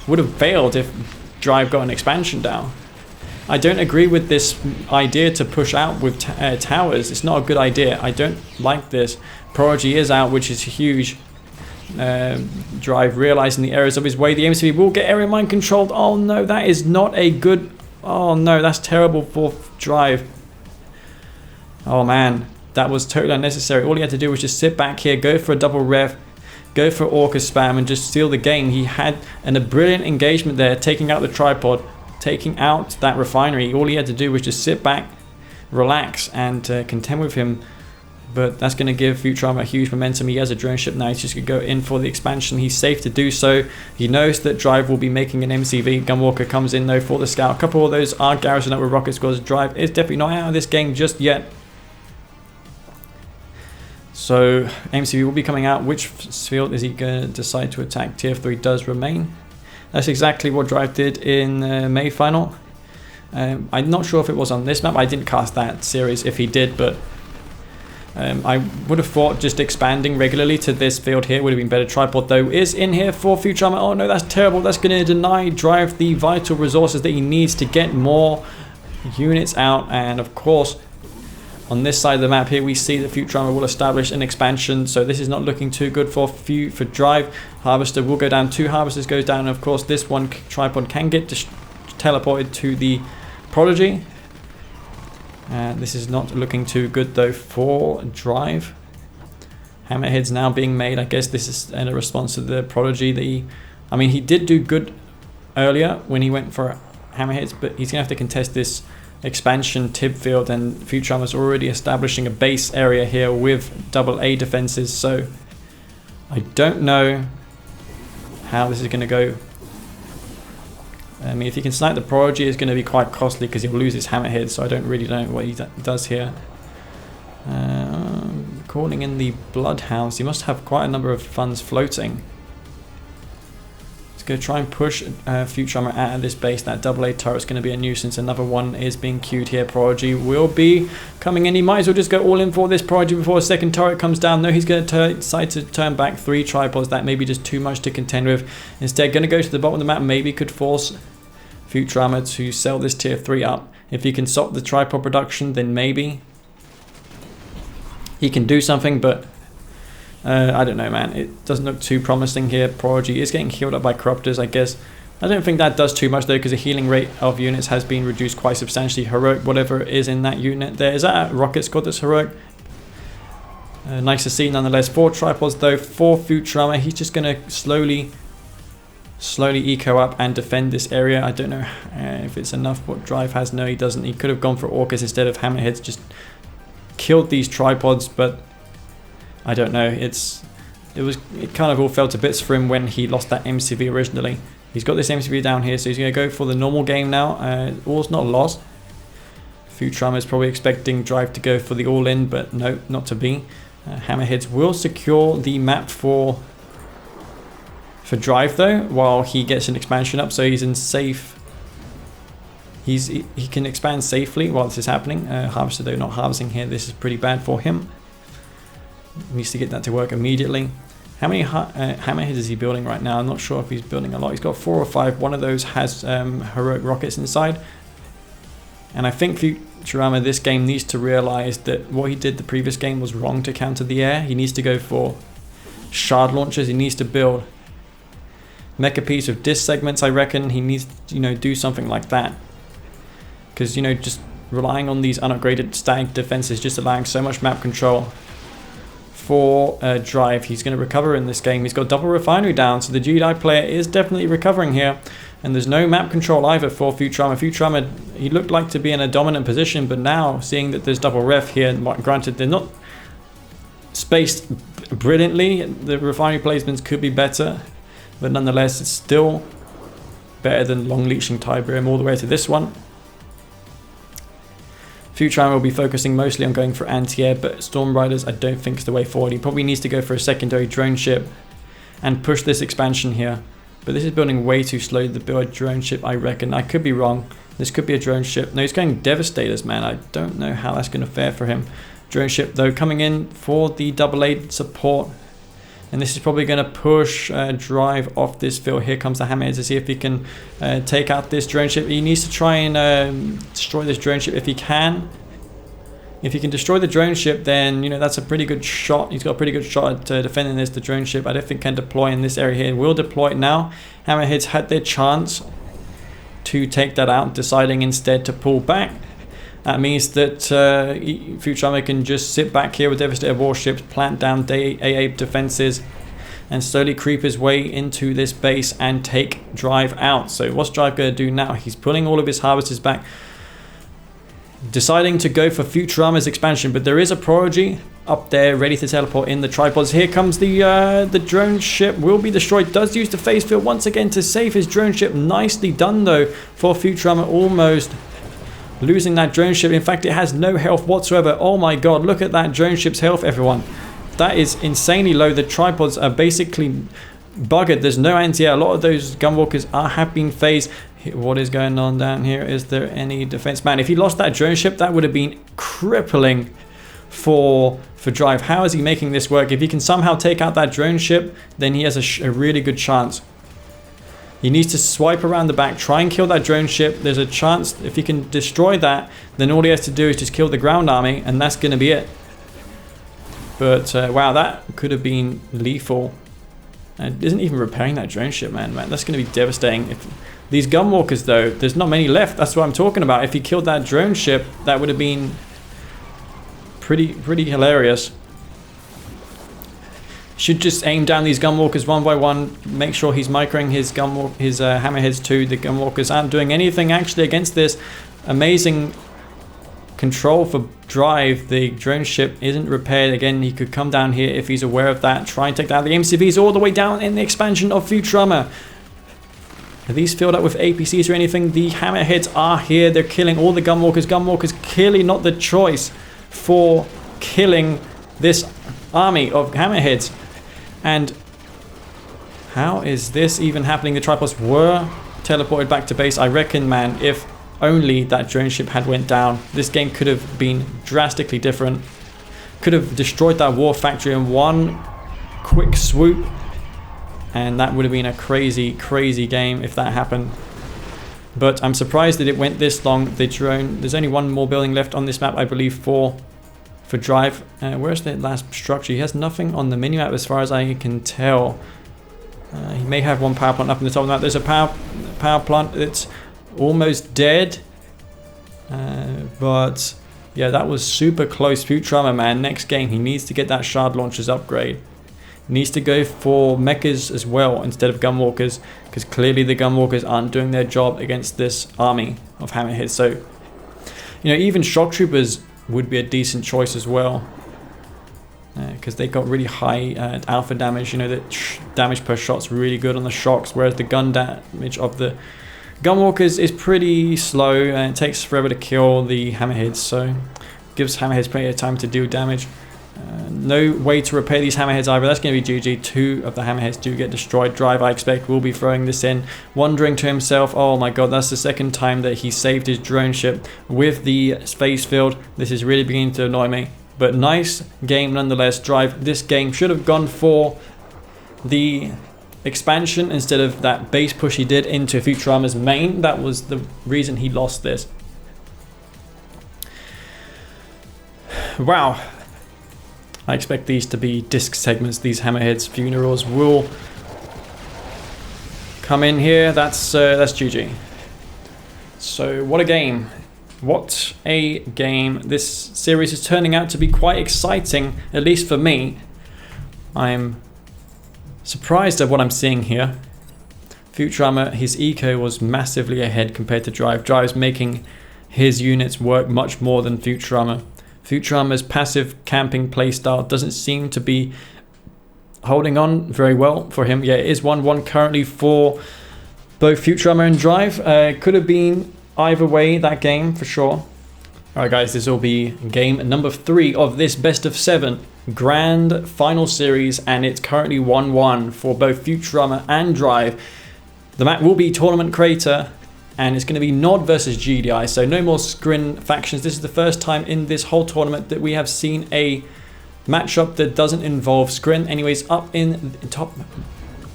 would have failed if Drive got an expansion down. I don't agree with this idea to push out with towers. It's not a good idea. I don't like this. Prodigy is out, which is huge. Drive realizing the errors of his way. The MCV will get area mine controlled. Oh no, that is not a good... Oh no, that's terrible for Drive. Oh man, that was totally unnecessary. All he had to do was just sit back here, go for a double rev, go for Orca spam and just steal the game. He had a brilliant engagement there, taking out the tripod, taking out that refinery. All he had to do was just sit back, relax, and contend with him. But that's going to give Futurama a huge momentum. He has a drone ship now. He's just going to go in for the expansion. He's safe to do so. He knows that Drive will be making an MCV. Gunwalker comes in though for the scout. A couple of those are garrisoned up with rocket squads. Drive is definitely not out of this game just yet. So MCV will be coming out. Which field is he going to decide to attack? Tier 3 does remain. That's exactly what Drive did in May final. I'm not sure if it was on this map. I didn't cast that series if he did, but I would have thought just expanding regularly to this field here would have been better. Tripod though is in here for Futurama. Oh no, that's terrible. That's going to deny Drive the vital resources that he needs to get more units out. And of course, on this side of the map here, we see that Futurama will establish an expansion. So this is not looking too good for Drive. Harvester will go down. 2 Harvesters goes down. And of course, this one tripod can get teleported to the Prodigy. This is not looking too good though for Drive. Hammerheads now being made. I guess this is in a response to the Prodigy. I mean, he did do good earlier when he went for Hammerheads, but he's going to have to contest this expansion tib field, and Futurama's already establishing a base area here with AA defenses, so I don't know how this is going to go. I mean, if he can snipe the Prodigy, it's going to be quite costly because he'll lose his hammerhead, so I don't really know what he does here. Calling in the Bloodhounds. He must have quite a number of funds floating. He's going to try and push Futurama out of this base. That AA turret's going to be a nuisance. Another one is being queued here. Prodigy will be coming in. He might as well just go all in for this Prodigy before a second turret comes down. No, he's going to decide to turn back 3 tripods. That may be just too much to contend with. Instead, going to go to the bottom of the map. Maybe could force Futurama to sell this tier 3 up. If he can stop the tripod production, then maybe he can do something, but I don't know, man. It doesn't look too promising here. Prodigy is getting healed up by Corruptors, I guess. I don't think that does too much though, because the healing rate of units has been reduced quite substantially. Heroic, whatever is in that unit there. Is that a rocket squad that's heroic? Nice to see nonetheless. 4 tripods though for Futurama. He's just going to slowly eco up and defend this area. I don't know if it's enough what Drive has. No, he doesn't. He could have gone for Orcas instead of Hammerheads, just killed these tripods, but I don't know. It kind of all fell to bits for him when he lost that MCV originally. He's got this MCV down here, so he's going to go for the normal game now. All's not lost. Futurama is probably expecting Drive to go for the all-in, but no, not to be. Hammerheads will secure the map for Drive though, while he gets an expansion up, so he's in safe. He can expand safely while this is happening. Harvester though not harvesting here. This is pretty bad for him. He needs to get that to work immediately. How many hammerheads is he building right now? I'm not sure if he's building a lot. He's got 4 or 5. One of those has heroic rockets inside. And I think Futurama this game needs to realize that what he did the previous game was wrong to counter the air. He needs to go for shard launchers. He needs to build mecha piece of disc segments. I reckon he needs to, do something like that, because just relying on these unupgraded static defenses, just allowing so much map control for Drive. He's going to recover in this game. He's got double refinery down, so the GDI player is definitely recovering here, and there's no map control either for Futurama. Futurama, he looked like to be in a dominant position, but now seeing that there's double ref here, granted they're not spaced brilliantly, the refinery placements could be better, but nonetheless it's still better than long leeching Tiberium all the way to this one. Futurama will be focusing mostly on going for anti-air, but Storm Riders I don't think is the way forward. He probably needs to go for a secondary drone ship and push this expansion here. But this is building way too slow to build a drone ship, I reckon. I could be wrong. This could be a drone ship. No, he's going Devastators, man. I don't know how that's going to fare for him. Drone ship, though, coming in for the AA support. And this is probably going to push Drive off this field. Here comes the Hammerhead to see if he can take out this drone ship. He needs to try and destroy this drone ship if he can. If he can destroy the drone ship, then, you know, that's a pretty good shot. He's got a pretty good shot at defending this. The drone ship, I don't think can deploy in this area here. Will deploy it now. Hammerheads had their chance to take that out, deciding instead to pull back. That means that Futurama can just sit back here with devastated warships, plant down AA defenses, and slowly creep his way into this base and take Drive out. So what's Drive going to do now? He's pulling all of his harvesters back, deciding to go for Futurama's expansion, but there is a Prodigy up there ready to teleport in the tripods. Here comes the drone ship, will be destroyed. Does use the phase field once again to save his drone ship. Nicely done though for Futurama, almost losing that drone ship. In fact, it has no health whatsoever. Oh my god, look at that drone ship's health, everyone. That is insanely low. The tripods are basically buggered. There's no anti-air. A lot of those gunwalkers have been phased. What is going on down here? Is there any defense? Man, if he lost that drone ship, that would have been crippling for Drive. How is he making this work? If he can somehow take out that drone ship, then he has a really good chance. He needs to swipe around the back, try and kill that drone ship. There's a chance if he can destroy that, then all he has to do is just kill the ground army, and that's going to be it. But wow, that could have been lethal. And isn't even repairing that drone ship, man. That's going to be devastating. If these gunwalkers, though, there's not many left. That's what I'm talking about. If he killed that drone ship, that would have been pretty hilarious. Should just aim down these gunwalkers one by one. Make sure he's microing his hammerheads too. The gunwalkers aren't doing anything actually against this. Amazing control for Drive. The drone ship isn't repaired. Again, he could come down here if he's aware of that. Try and take down the MCVs all the way down in the expansion of Futurama. Are these filled up with APCs or anything? The hammerheads are here. They're killing all the gunwalkers. Gunwalkers clearly not the choice for killing this army of hammerheads. And how is this even happening? The tripods were teleported back to base. I reckon, man, if only that drone ship had went down, this game could have been drastically different. Could have destroyed that war factory in one quick swoop. And that would have been a crazy game if that happened. But I'm surprised that it went this long. The drone, there's only one more building left on this map, I believe, for Drive. Where's the last structure? He has nothing on the minimap as far as I can tell. He may have one power plant up in the top of the map. There's a power plant that's almost dead. But yeah, that was super close. Futurama, man, next game he needs to get that shard launchers upgrade. Needs to go for mechas as well instead of gunwalkers, because clearly the gunwalkers aren't doing their job against this army of hammerheads. So, you know, even shock troopers would be a decent choice as well, because they got really high alpha damage. You know, that damage per shot's really good on the shocks, whereas the gun damage of the gunwalkers is pretty slow and it takes forever to kill the hammerheads. So, gives hammerheads plenty of time to deal damage. No way to repair these hammerheads either. That's going to be GG. 2 of the hammerheads do get destroyed. Drive, I expect, will be throwing this in, wondering to himself, oh my god, that's the second time that he saved his drone ship with the space field. This is really beginning to annoy me. But nice game nonetheless. Drive, this game should have gone for the expansion instead of that base push he did into Futurama's main. That was the reason he lost this. Wow. I expect these to be disc segments. These hammerheads funerals will come in here. That's GG. So what a game. What a game. This series is turning out to be quite exciting, at least for me. I'm surprised at what I'm seeing here. Futurama, his eco was massively ahead compared to Drive. Drive's making his units work much more than Futurama. Futurama's passive camping playstyle doesn't seem to be holding on very well for him. Yeah, it is 1-1 currently for both Futurama and Drive. Could have been either way, that game, for sure. Alright guys, this will be game number 3 of this best of 7 grand final series, and it's currently 1-1 for both Futurama and Drive. The map will be Tournament Crater, and it's going to be Nod versus GDI, so no more Skrin factions. This is the first time in this whole tournament that we have seen a matchup that doesn't involve Scrin. Anyways, up in the top,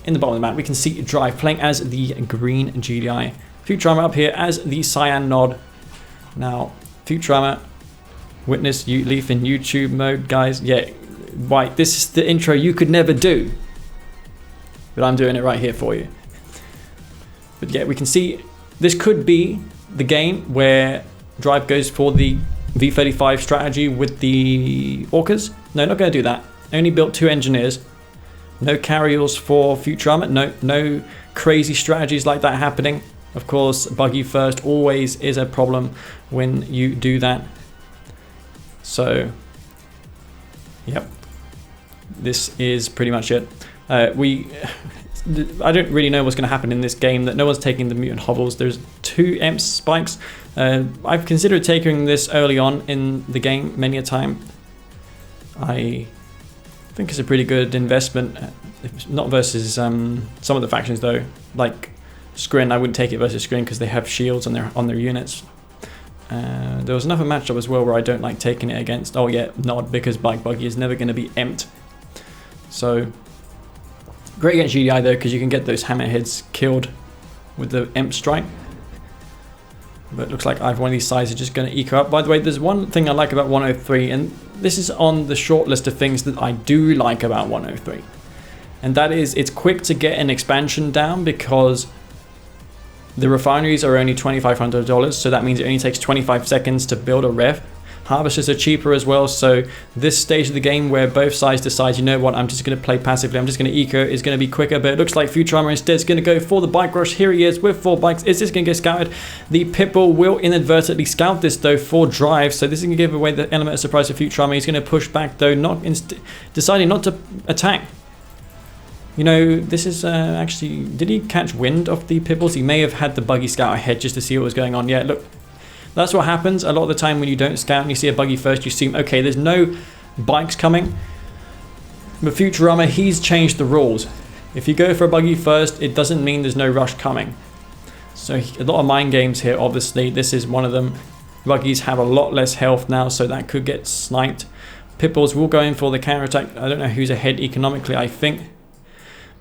in the bottom of the map, we can see Drive playing as the green GDI. Futurama up here as the cyan nod. Now, Futurama, witness Leaf in YouTube mode, guys. Yeah, right, this is the intro you could never do. But I'm doing it right here for you. But yeah, we can see this could be the game where Drive goes for the V35 strategy with the Orcas. No, not going to do that. Only built 2 engineers. No carryalls for Futurama. No crazy strategies like that happening. Of course, buggy first always is a problem when you do that. So, yep. This is pretty much it. I don't really know what's going to happen in this game, that no one's taking the mutant hovels. There's 2 EMP spikes. I've considered taking this early on in the game many a time. I think it's a pretty good investment. Not versus some of the factions though. Like Scrin, I wouldn't take it versus Scrin because they have shields on their units. There was another matchup as well where I don't like taking it against. Oh yeah, Nod, because Bike Buggy is never going to be emped. So great against GDI though, because you can get those hammerheads killed with the Emp strike. But it looks like either one of these sides are just going to eco up. By the way, there's one thing I like about 103, and this is on the short list of things that I do like about 103. And that is, it's quick to get an expansion down because the refineries are only $2,500, so that means it only takes 25 seconds to build a ref. Harvesters are cheaper as well, so this stage of the game where both sides decide, you know what, I'm just going to play passively, I'm just going to eco, is going to be quicker. But it looks like Futurama instead is going to go for the bike rush. Here he is with 4 bikes. Is this going to get scouted? The Pitbull will inadvertently scout this though for Drive, so this is going to give away the element of surprise for Futurama. He's going to push back though, deciding not to attack. You know, this is actually, did he catch wind of the Pitbulls? He may have had the buggy scout ahead just to see what was going on. Yeah, look. That's what happens a lot of the time when you don't scout and you see a buggy first. You assume, okay, there's no bikes coming. But Futurama, he's changed the rules. If you go for a buggy first, it doesn't mean there's no rush coming. So a lot of mind games here, obviously. This is one of them. Buggies have a lot less health now, so that could get sniped. Pitbulls will go in for the counterattack. I don't know who's ahead economically. I think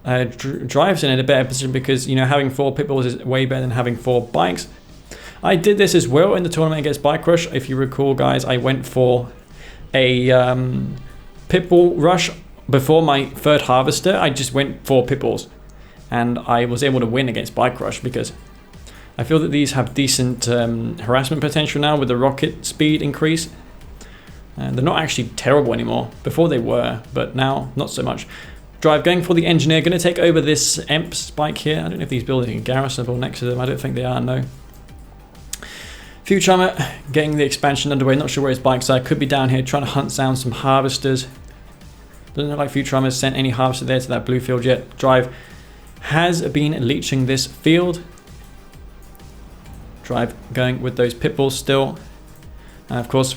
Drive's in a better position because, you know, having 4 Pitbulls is way better than having 4 bikes. I did this as well in the tournament against Bike Rush. If you recall, guys, I went for a Pitbull rush before my 3rd harvester. I just went for Pitbulls, and I was able to win against Bike Rush because I feel that these have decent harassment potential now with the rocket speed increase. And they're not actually terrible anymore. Before they were, but now not so much. Drive going for the engineer, going to take over this EMP spike here. I don't know if he's building a garrisonable next to them. I don't think they are, no. Futurama getting the expansion underway. Not sure where his bikes are. Could be down here trying to hunt down some harvesters. Doesn't look like Futurama has sent any harvester there to that blue field yet. Drive has been leeching this field. Drive going with those Pitbulls still. And of course,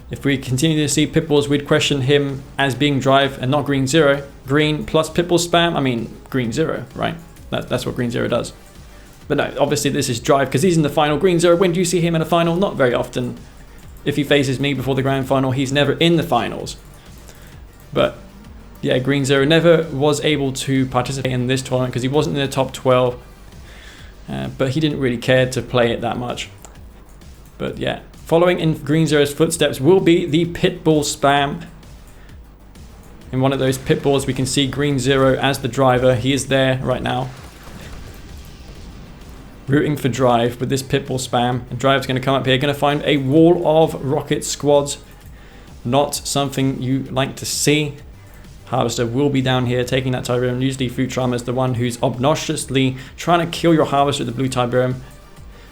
if we continue to see Pitbulls, we'd question him as being Drive and not Green Zero. Green plus Pitbull spam. I mean, Green Zero, right? That's what Green Zero does. But no, obviously this is Drive because he's in the final. Green Zero, when do you see him in a final? Not very often. If he faces me before the grand final, he's never in the finals. But yeah, Green Zero never was able to participate in this tournament because he wasn't in the top 12. But he didn't really care to play it that much. But yeah, following in Green Zero's footsteps will be the Pitbull spam. In one of those Pitbulls, we can see Green Zero as the driver. He is there right now. Rooting for Drive with this Pitbull spam. And Drive's going to come up here, going to find a wall of rocket squads. Not something you like to see. Harvester will be down here taking that Tiberium. Usually Futurama is the one who's obnoxiously trying to kill your Harvester with the blue Tiberium.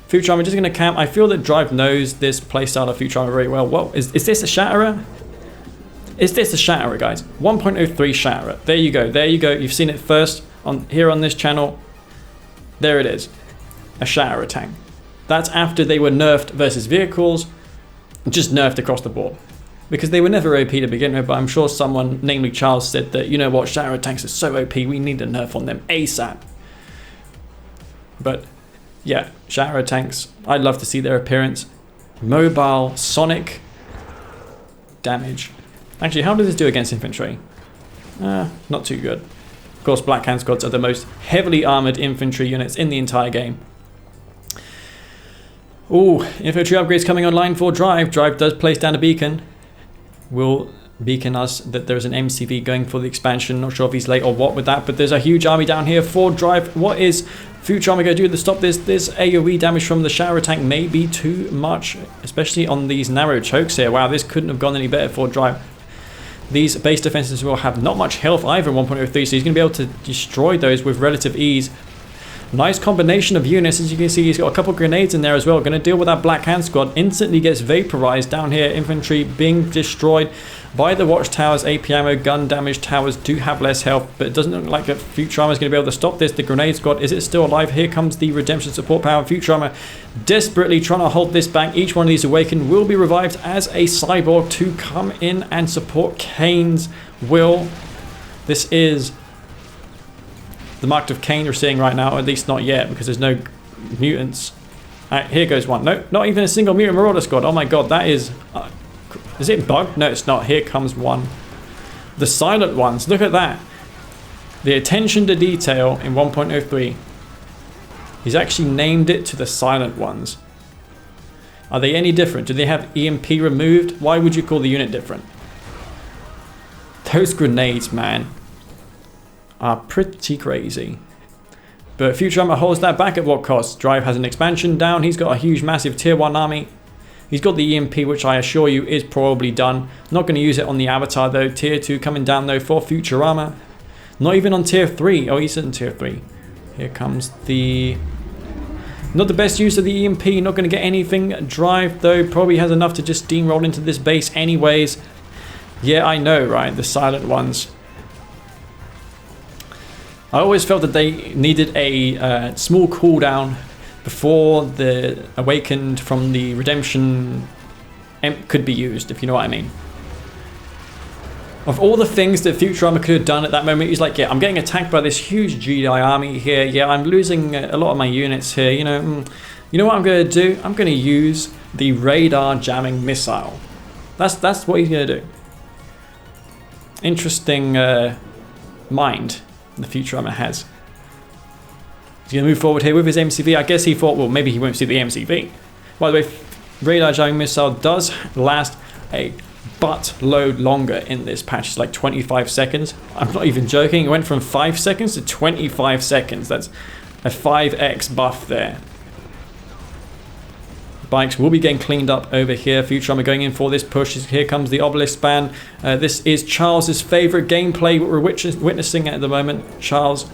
Futurama just going to camp. I feel that Drive knows this playstyle of Futurama very well. Whoa, is this a Shatterer? Is this a Shatterer, guys? 1.03 Shatterer. There you go. There you go. You've seen it first here on this channel. There it is. A Shatterer tank. That's after they were nerfed versus vehicles, just nerfed across the board. Because they were never OP to begin with, but I'm sure someone, namely Charles, said that, you know what, Shatterer tanks are so OP, we need a nerf on them ASAP. But yeah, Shatterer tanks, I'd love to see their appearance. Mobile, sonic damage. Actually, how does this do against infantry? Not too good. Of course, Black Hand Squads are the most heavily armored infantry units in the entire game. Ooh, infantry upgrades coming online for Drive. Drive does place down a beacon. Will beacon us that there's an MCV going for the expansion. Not sure if he's late or what with that, but there's a huge army down here for Drive. What is Futurama going to do to stop this? This AoE damage from the shower tank may be too much, especially on these narrow chokes here. Wow, this couldn't have gone any better for Drive. These base defenses will have not much health either in 1.03, so he's going to be able to destroy those with relative ease. Nice combination of units. As you can see, he's got a couple of grenades in there as well. Going to deal with that Black Hand Squad. Instantly gets vaporized down here. Infantry being destroyed by the watchtowers. AP ammo, gun damage towers do have less health, but it doesn't look like Futurama is going to be able to stop this. The grenade squad, is it still alive? Here comes the redemption support power. Futurama desperately trying to hold this back. Each one of these awakened will be revived as a cyborg to come in and support Kane's will. This is the mark of Kane you're seeing right now, at least not yet, because there's no mutants. Alright, here goes one. No, not even a single mutant marauder squad. Oh my god, that is it bugged? No, it's not. Here comes one. The silent ones, look at that. The attention to detail in 1.03. He's actually named it to the silent ones. Are they any different? Do they have EMP removed? Why would you call the unit different? Those grenades, man, are pretty crazy. But Futurama holds that back at what cost? Drive has an expansion down. He's got a huge, massive tier 1 army. He's got the EMP, which I assure you is probably done. Not going to use it on the Avatar though. Tier 2 coming down though for Futurama. Not even on tier 3. Oh, he's in tier 3. Here comes the... Not the best use of the EMP. Not going to get anything. Drive though probably has enough to just steamroll into this base anyways. Yeah, I know, right? The silent ones. I always felt that they needed a small cooldown before the awakened from the redemption could be used, if you know what I mean. Of all the things that Futurama could have done at that moment, he's like, yeah, I'm getting attacked by this huge GDI army here. Yeah, I'm losing a lot of my units here. You know what I'm going to do? I'm going to use the radar jamming missile. That's what he's going to do. Interesting mind the Futurama has. He's going to move forward here with his MCV. I guess he thought, well, maybe he won't see the MCV. By the way, radar jamming missile does last a buttload longer in this patch. It's like 25 seconds. I'm not even joking. It went from 5 seconds to 25 seconds. That's a 5x buff there. Bikes will be getting cleaned up over here. Futurama going in for this push. Here comes the obelisk span. This is Charles's favorite gameplay, what we're witnessing at the moment. Charles,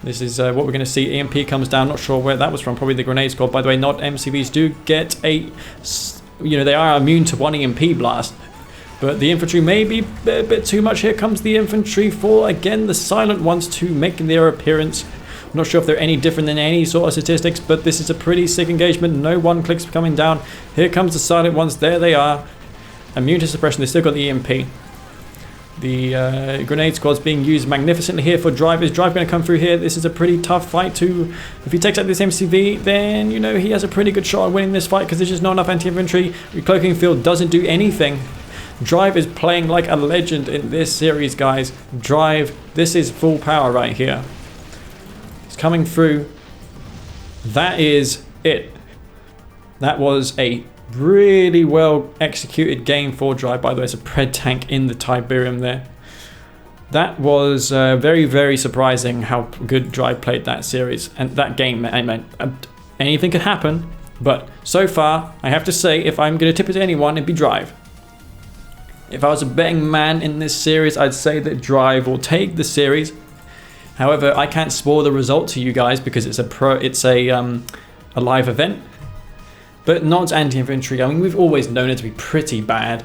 this is what we're going to see. EMP comes down. Not sure where that was from. Probably the grenade squad. By the way, not MCVs do get a... they are immune to one EMP blast. But the infantry may be a bit too much. Here comes the infantry for, again, the silent ones to make their appearance. I'm not sure if they're any different than any sort of statistics, but this is a pretty sick engagement. No one clicks coming down. Here comes the silent ones. There they are. Immune to suppression. They still got the EMP. The grenade squad's being used magnificently here for Drive. Is Drive going to come through here? This is a pretty tough fight to... If he takes out this MCV, then, he has a pretty good shot at winning this fight because there's just not enough anti-infantry. Cloaking field doesn't do anything. Drive is playing like a legend in this series, guys. Drive, this is full power right here. Coming through. That is it. That was a really well executed game for Drive. By the way, it's a pred tank in the Tiberium there. That was very, very surprising how good Drive played that series and that game. I mean, anything could happen, but so far I have to say, if I'm going to tip it to anyone, it'd be Drive. If I was a betting man in this series, I'd say that Drive will take the series. However, I can't spoil the result to you guys because it's a live event. But not anti-infantry. I mean, we've always known it to be pretty bad.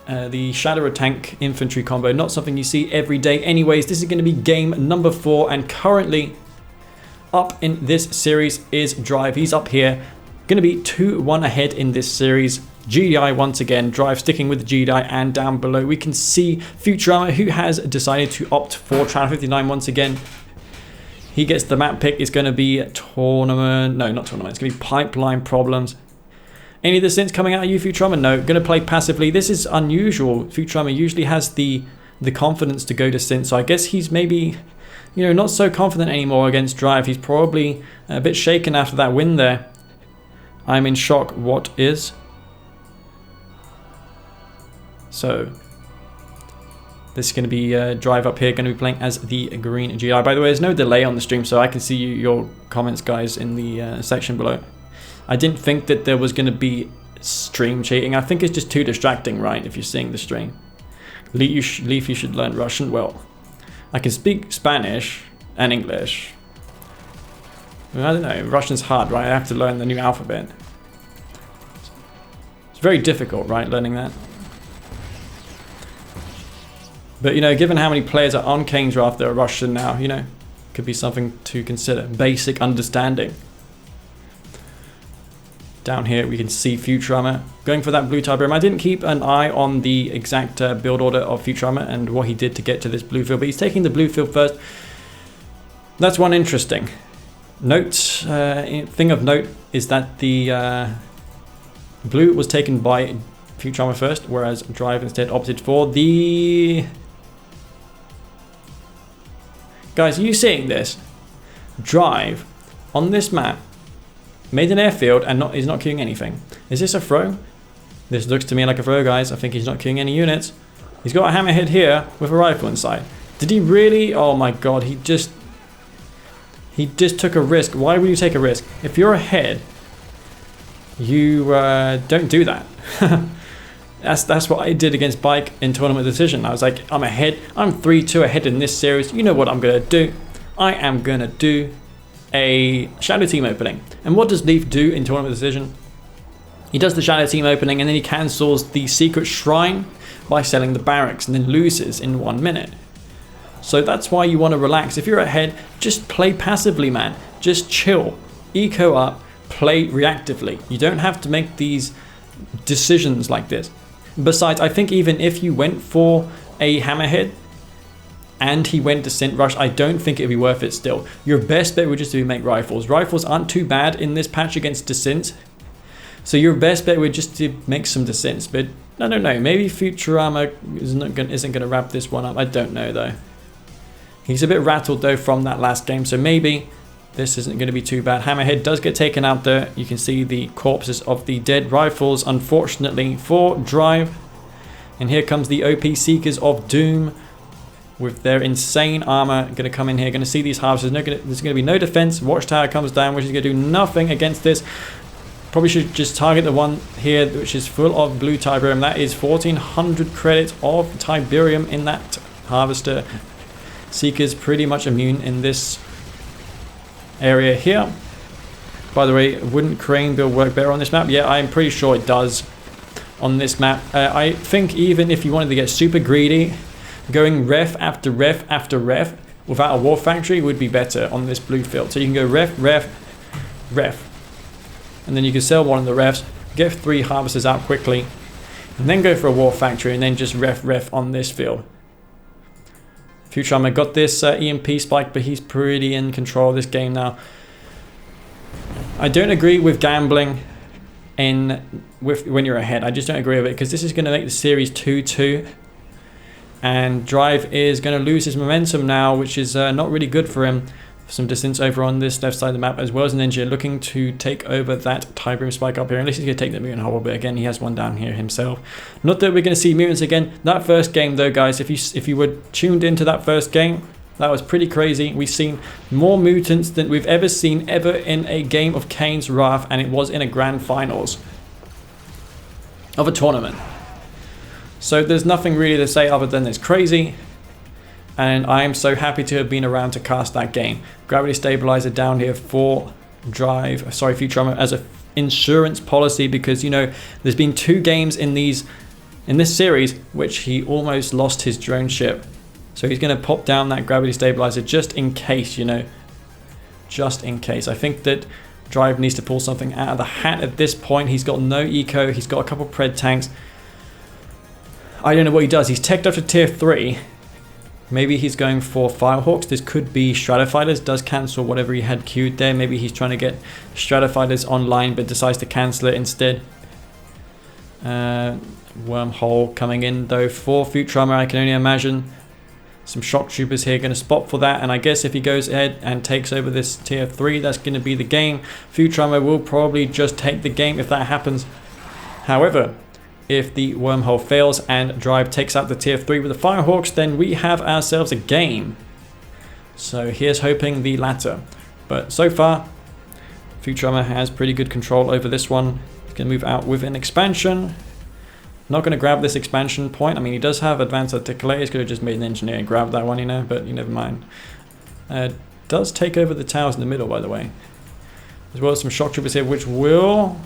The Shadow Tank infantry combo, not something you see every day. Anyways, this is going to be game number 4, and currently up in this series is Drive. He's up here, going to be 2-1 ahead in this series. GDI once again, Drive sticking with the GDI, and down below we can see Futurama, who has decided to opt for Channel 59 once again. He gets the map pick. It's going to be tournament, no, not tournament, it's going to be pipeline problems. Any dissents coming out of you, Futurama? No, going to play passively. This is unusual. Futurama usually has the confidence to go dissent, so I guess he's maybe, you know, not so confident anymore against Drive. He's probably a bit shaken after that win there. I'm in shock. What is? So this is going to be Drive up here, going to be playing as the green GI. By the way, there's no delay on the stream, so I can see your comments, guys, in the section below. I didn't think that there was going to be stream cheating. I think it's just too distracting, right, if you're seeing the stream. Leaf, you should learn Russian. Well, I can speak Spanish and English. I don't know, Russian's hard, right? I have to learn the new alphabet. It's very difficult, right, learning that. But, you know, given how many players are on Kane's draft that are Russian now, you know, could be something to consider. Basic understanding. Down here we can see Futurama going for that blue Tiberium. I didn't keep an eye on the exact build order of Futurama and what he did to get to this blue field, but he's taking the blue field first. That's one interesting note. Thing of note is that the blue was taken by Futurama first, whereas Drive instead opted for the... Guys, are you seeing this? Drive on this map made an airfield and he's not queuing anything. Is this a throw? This looks to me like a throw, guys. I think he's not queuing any units. He's got a hammerhead here with a rifle inside. Did he really? Oh my god, he just took a risk. Why would you take a risk? If you're ahead, you don't do that. That's what I did against Bike in Tournament Decision. I was like, I'm ahead. I'm 3-2 ahead in this series. You know what I'm going to do? I am going to do a Shadow Team opening. And what does Leaf do in Tournament Decision? He does the Shadow Team opening and then he cancels the Secret Shrine by selling the barracks and then loses in 1 minute. So that's why you want to relax. If you're ahead, just play passively, man. Just chill. Eco up. Play reactively. You don't have to make these decisions like this. Besides, I think even if you went for a hammerhead and he went Descent Rush, I don't think it'd be worth it still. Your best bet would just be make rifles. Rifles aren't too bad in this patch against Descent. So your best bet would just to make some Descents. But I don't know, maybe Futurama isn't going to wrap this one up. I don't know though. He's a bit rattled though from that last game, so maybe this isn't going to be too bad. Hammerhead does get taken out there. You can see the corpses of the dead rifles, unfortunately, for Drive. And here comes the OP Seekers of Doom with their insane armor. Going to come in here, going to see these harvesters. There's going to be no defense. Watchtower comes down, which is going to do nothing against this. Probably should just target the one here, which is full of blue Tiberium. That is 1400 credits of Tiberium in that harvester. Seekers pretty much immune in this area here. By the way, wouldn't crane build work better on this map? Yeah, I'm pretty sure it does on this map. I think even if you wanted to get super greedy, going ref after ref after ref without a war factory would be better on this blue field. So you can go ref, ref, ref. And then you can sell one of the refs, get 3 harvesters out quickly, and then go for a war factory and then just ref on this field. Futurama got this EMP spike, but he's pretty in control of this game now. I don't agree with gambling when you're ahead. I just don't agree with it because this is going to make the series 2-2. And Drive is going to lose his momentum now, which is not really good for him. Some distance over on this left side of the map, as well as an engineer looking to take over that Tiberium spike up here. Unless he's going to take the mutant hobble, but again, he has one down here himself. Not that we're going to see mutants again. That first game, though, guys, if you were tuned into that first game, that was pretty crazy. We've seen more mutants than we've ever seen in a game of Kane's Wrath, and it was in a grand finals of a tournament. So there's nothing really to say other than it's crazy. And I am so happy to have been around to cast that game. Gravity stabilizer down here for Futurama as a insurance policy, because, you know, there's been 2 games in this series which he almost lost his drone ship. So he's going to pop down that gravity stabilizer just in case, you know. Just in case. I think that Drive needs to pull something out of the hat at this point. He's got no eco. He's got a couple pred tanks. I don't know what he does. He's teched up to tier 3. Maybe he's going for Firehawks. This could be Stratofighters. Does cancel whatever he had queued there. Maybe he's trying to get Stratofighters online but decides to cancel it instead. Wormhole coming in though for Futurama, I can only imagine. Some shock troopers here going to spot for that, and I guess if he goes ahead and takes over this tier 3, that's going to be the game. Futurama will probably just take the game if that happens. However, if the Wormhole fails and Drive takes out the tier 3 with the Firehawks, then we have ourselves a game. So here's hoping the latter. But so far, Futurama has pretty good control over this one. He's going to move out with an expansion. Not going to grab this expansion point. I mean, he does have advanced articulators. Could have just made an engineer and grabbed that one, you know, but you never mind. Does take over the towers in the middle, by the way. As well as some shock troopers here, which will...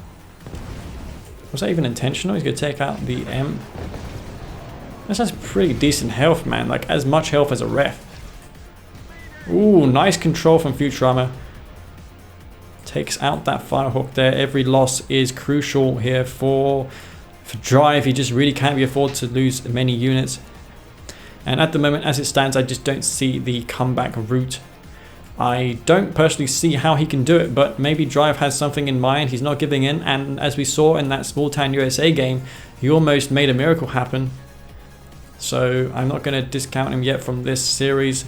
Was that even intentional? He's going to take out the M. This has pretty decent health, man. Like, as much health as a ref. Ooh, nice control from Futurama. Takes out that Firehawk there. Every loss is crucial here for Drive. He just really can't be afforded to lose many units. And at the moment, as it stands, I just don't see the comeback route. I don't personally see how he can do it, but maybe Drive has something in mind. He's not giving in, and as we saw in that Small Town USA game, he almost made a miracle happen. So I'm not going to discount him yet from this series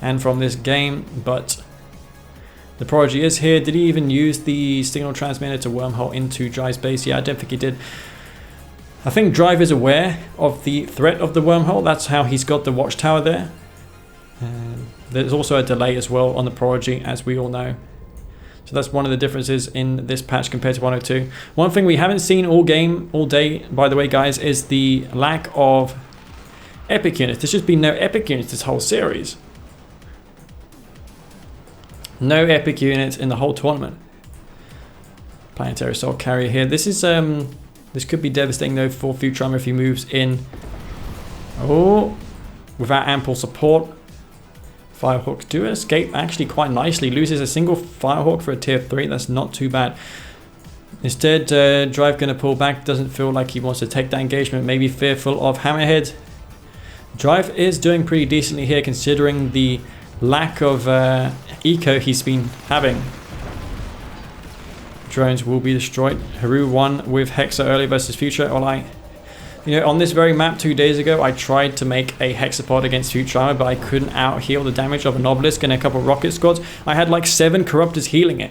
and from this game, but the Prodigy is here. Did he even use the signal transmitter to wormhole into Drive's base? Yeah, I don't think he did. I think Drive is aware of the threat of the wormhole. That's how he's got the watchtower there. There's also a delay as well on the Prodigy, as we all know. So that's one of the differences in this patch compared to 102. One thing we haven't seen all day, by the way, guys, is the lack of epic units. There's just been no epic units this whole series. No epic units in the whole tournament. Planetary Assault Carrier here. This is this could be devastating though for Futurama if he moves in. Oh, without ample support. Firehawks do escape actually quite nicely. Loses a single Firehawk for a tier 3. That's not too bad. Instead, Drive going to pull back. Doesn't feel like he wants to take that engagement. Maybe fearful of Hammerhead. Drive is doing pretty decently here considering the lack of eco he's been having. Drones will be destroyed. Haru won with Hexa early versus Future. You know, on this very map 2 days ago, I tried to make a Hexapod against Futurama, but I couldn't out-heal the damage of an Obelisk and a couple rocket squads. I had like 7 Corruptors healing it.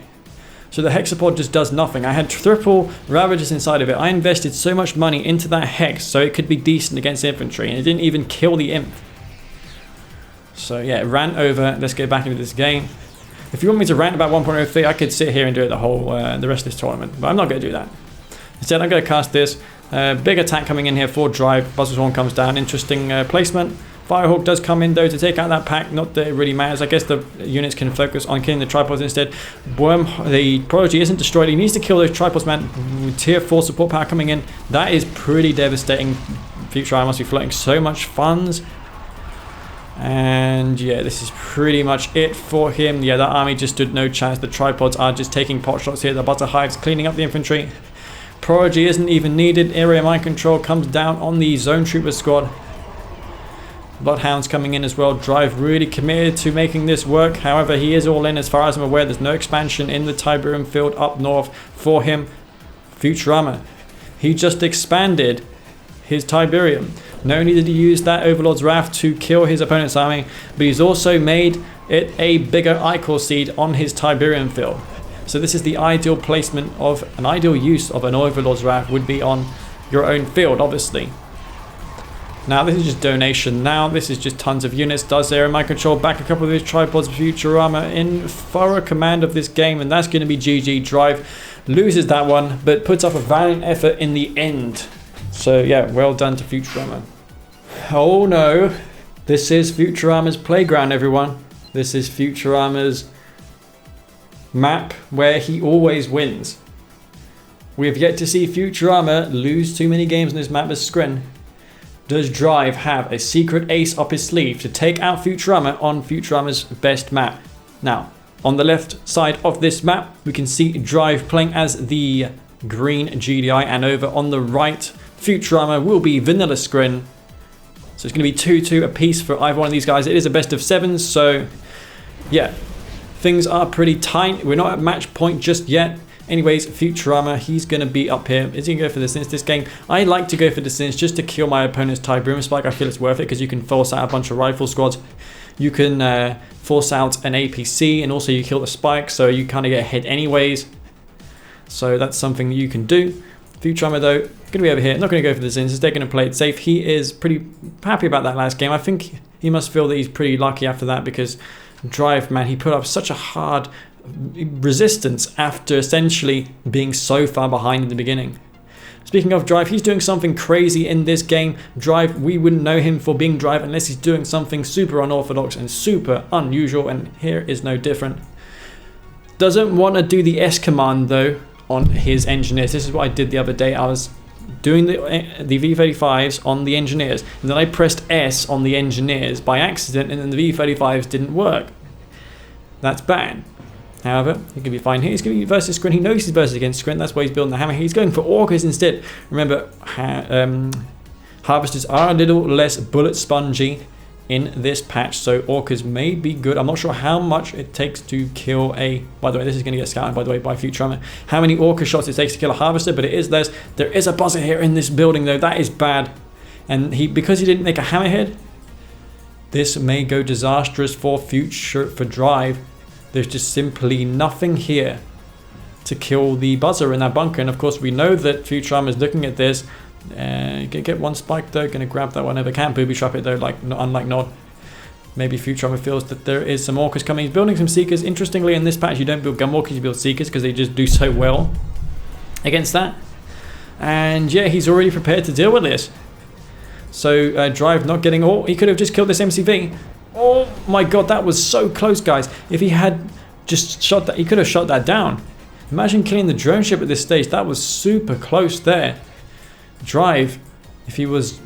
So the Hexapod just does nothing. I had triple Ravagers inside of it. I invested so much money into that Hex so it could be decent against infantry, and it didn't even kill the Imp. So yeah, it ran over. Let's get back into this game. If you want me to rant about 1.03, I could sit here and do it the rest of this tournament, but I'm not going to do that. Instead, I'm going to cast this. Big attack coming in here for Drive. Buzzard's Horn comes down. Interesting placement. Firehawk does come in though to take out that pack. Not that it really matters. I guess the units can focus on killing the tripods instead. The Prodigy isn't destroyed. He needs to kill those tripods, man. Tier 4 support power coming in. That is pretty devastating. Futurama must be floating so much funds. And yeah, this is pretty much it for him. Yeah, that army just stood no chance. The tripods are just taking pot shots here. The Butter Hive's cleaning up the infantry. Prodigy isn't even needed. Area mind control comes down on the Zone Trooper squad. Bloodhounds coming in as well. Drive really committed to making this work. However, he is all in as far as I'm aware. There's no expansion in the Tiberium field up north for him. Futurama. He just expanded his Tiberium. Not only did he use that Overlord's Wrath to kill his opponent's army, but he's also made it a bigger Ichor Seed on his Tiberium field. So this is the ideal placement of an ideal use of an Overlord's Wrath would be on your own field, obviously. Now this is just donation. Now this is just tons of units. Does area mind control back a couple of these tripods? Futurama in thorough command of this game, and that's going to be GG. Drive loses that one, but puts up a valiant effort in the end. So yeah, well done to Futurama. Oh no, this is Futurama's playground, everyone. This is Futurama's map where he always wins. We have yet to see Futurama lose too many games on this map as Skrin. Does Drive have a secret ace up his sleeve to take out Futurama on Futurama's best map? Now, on the left side of this map, we can see Drive playing as the green GDI, and over on the right, Futurama will be vanilla Skrin. So it's going to be 2-2 apiece for either one of these guys. It is a best of 7, so yeah, things are pretty tight. We're not at match point just yet. Anyways, Futurama, he's going to be up here. Is he going to go for the Sins this game? I like to go for the Sins just to kill my opponent's TIE Boom Spike. I feel it's worth it because you can force out a bunch of rifle squads. You can force out an APC, and also you kill the Spike, so you kind of get ahead anyways. So that's something that you can do. Futurama though, going to be over here. Not going to go for the Sins. They're going to play it safe. He is pretty happy about that last game. I think he must feel that he's pretty lucky after that because Drive, man, he put up such a hard resistance after essentially being so far behind in the beginning. Speaking of Drive, he's doing something crazy in this game. Drive, we wouldn't know him for being Drive unless he's doing something super unorthodox and super unusual, and here is no different. Doesn't want to do the S command though on his engineers. This is what I did the other day. I was doing the V35s on the engineers, and then I pressed S on the engineers by accident, and then the V35s didn't work. That's bad. However, he can be fine here. He's going to be versus Screen. He knows he's versus against Screen. That's why he's building the hammer. He's going for Orcas instead. Remember, Harvesters are a little less bullet spongy in this patch, so Orcas may be good. I'm not sure how much it takes to kill a... By the way, this is going to get scouted, by the way, by Futurama. How many Orca shots it takes to kill a Harvester, but it is less. There is a buzzer here in this building, though. That is bad. And because he didn't make a hammerhead, this may go disastrous for Drive. There's just simply nothing here to kill the buzzer in that bunker. And of course, we know that Futurama is looking at this. Get one spike though. Gonna grab that one over. Can't booby trap it though, unlike Nod. Maybe Futurama feels that there is some Orcas coming. He's building some Seekers. Interestingly, in this patch, you don't build Gunwalkers, you build Seekers because they just do so well against that. And yeah, he's already prepared to deal with this. So Drive not getting all. He could have just killed this MCV. Oh my god, that was so close, guys. If he had just shot that, he could have shot that down. Imagine killing the drone ship at this stage. That was super close there. Drive, if he was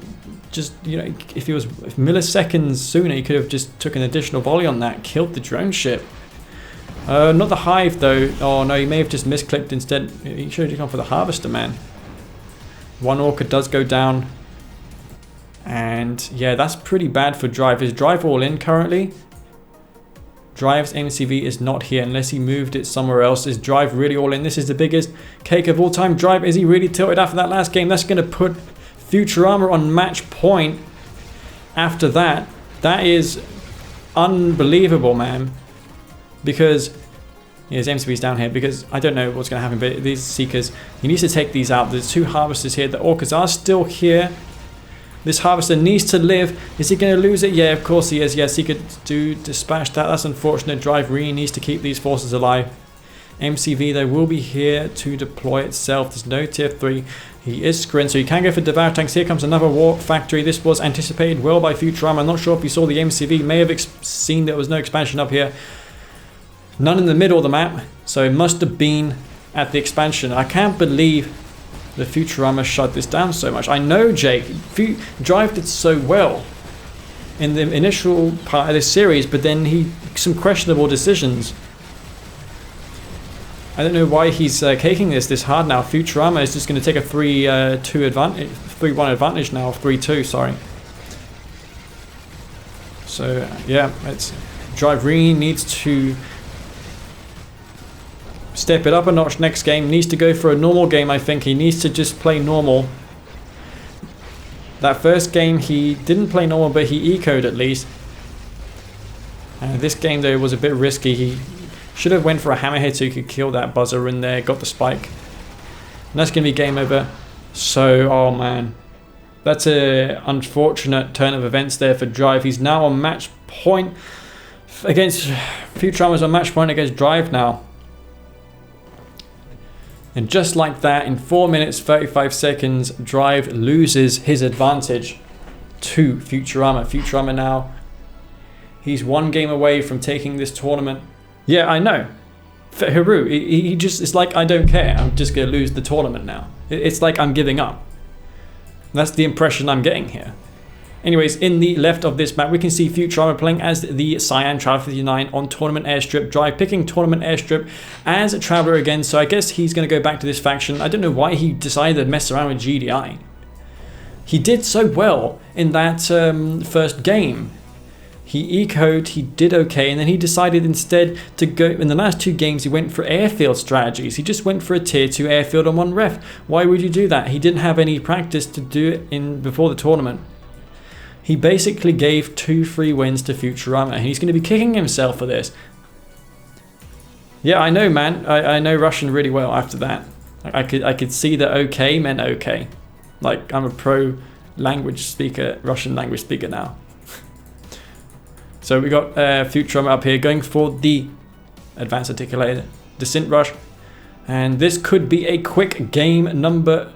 just, if he was milliseconds sooner, he could have just took an additional volley on that, killed the drone ship. Not the Hive though. Oh no, he may have just misclicked instead. He should have just gone for the Harvester, man. One Orca does go down. And yeah, that's pretty bad for Drive. Is Drive all in currently? Drive's MCV is not here unless he moved it somewhere else. Is Drive really all in? This is the biggest cake of all time. Drive, is he really tilted after that last game? That's going to put Futurama on match point after that. That is unbelievable, man. Because his MCV's down here because I don't know what's going to happen. But these Seekers, he needs to take these out. There's two Harvesters here. The Orcas are still here. This Harvester needs to live. Is he going to lose it? Yeah, of course he is. Yes, he could do dispatch that. That's unfortunate. Drive really needs to keep these forces alive. MCV, though, will be here to deploy itself. There's no tier 3. He is Scrin, so he can go for Devour Tanks. Here comes another War Factory. This was anticipated well by Futurama. I'm not sure if you saw the MCV. May have seen there was no expansion up here. None in the middle of the map. So it must have been at the expansion. I can't believe the Futurama shut this down so much. I know, Jake, Drive did so well in the initial part of this series, but then some questionable decisions. I don't know why he's caking this hard now. Futurama is just going to take a 3-1 advantage now, 3-2, sorry. So yeah, Drive really needs to step it up a notch next game. Needs to go for a normal game, I think. He needs to just play normal. That first game he didn't play normal, but he ecoed at least. This game though was a bit risky. He should have went for a hammerhead so he could kill that buzzer in there, got the spike. And that's going to be game over. So, oh man. That's a unfortunate turn of events there for Drive. He's now on match point against... Futurama's on match point against Drive now. And just like that, in 4 minutes 35 seconds, Drive loses his advantage to Futurama. Futurama now, he's one game away from taking this tournament. Yeah, I know. For Haru, he just, it's like, I don't care. I'm just going to lose the tournament now. It's like I'm giving up. That's the impression I'm getting here. Anyways, in the left of this map, we can see Futurama playing as the Cyan Traveler 59 on Tournament Airstrip. Drive picking Tournament Airstrip as a Traveler again, so I guess he's going to go back to this faction. I don't know why he decided to mess around with GDI. He did so well in that first game. He ecoed, he did okay, and then he decided instead to go, in the last 2 games, he went for airfield strategies. He just went for a tier 2 airfield on 1 ref. Why would you do that? He didn't have any practice to do it before the tournament. He basically gave 2 free wins to Futurama, and he's going to be kicking himself for this. Yeah, I know, man. I know Russian really well after that. I could see that okay meant okay. Like, I'm a pro language speaker, Russian language speaker now. So we got Futurama up here going for the advanced articulated descent rush. And this could be a quick game number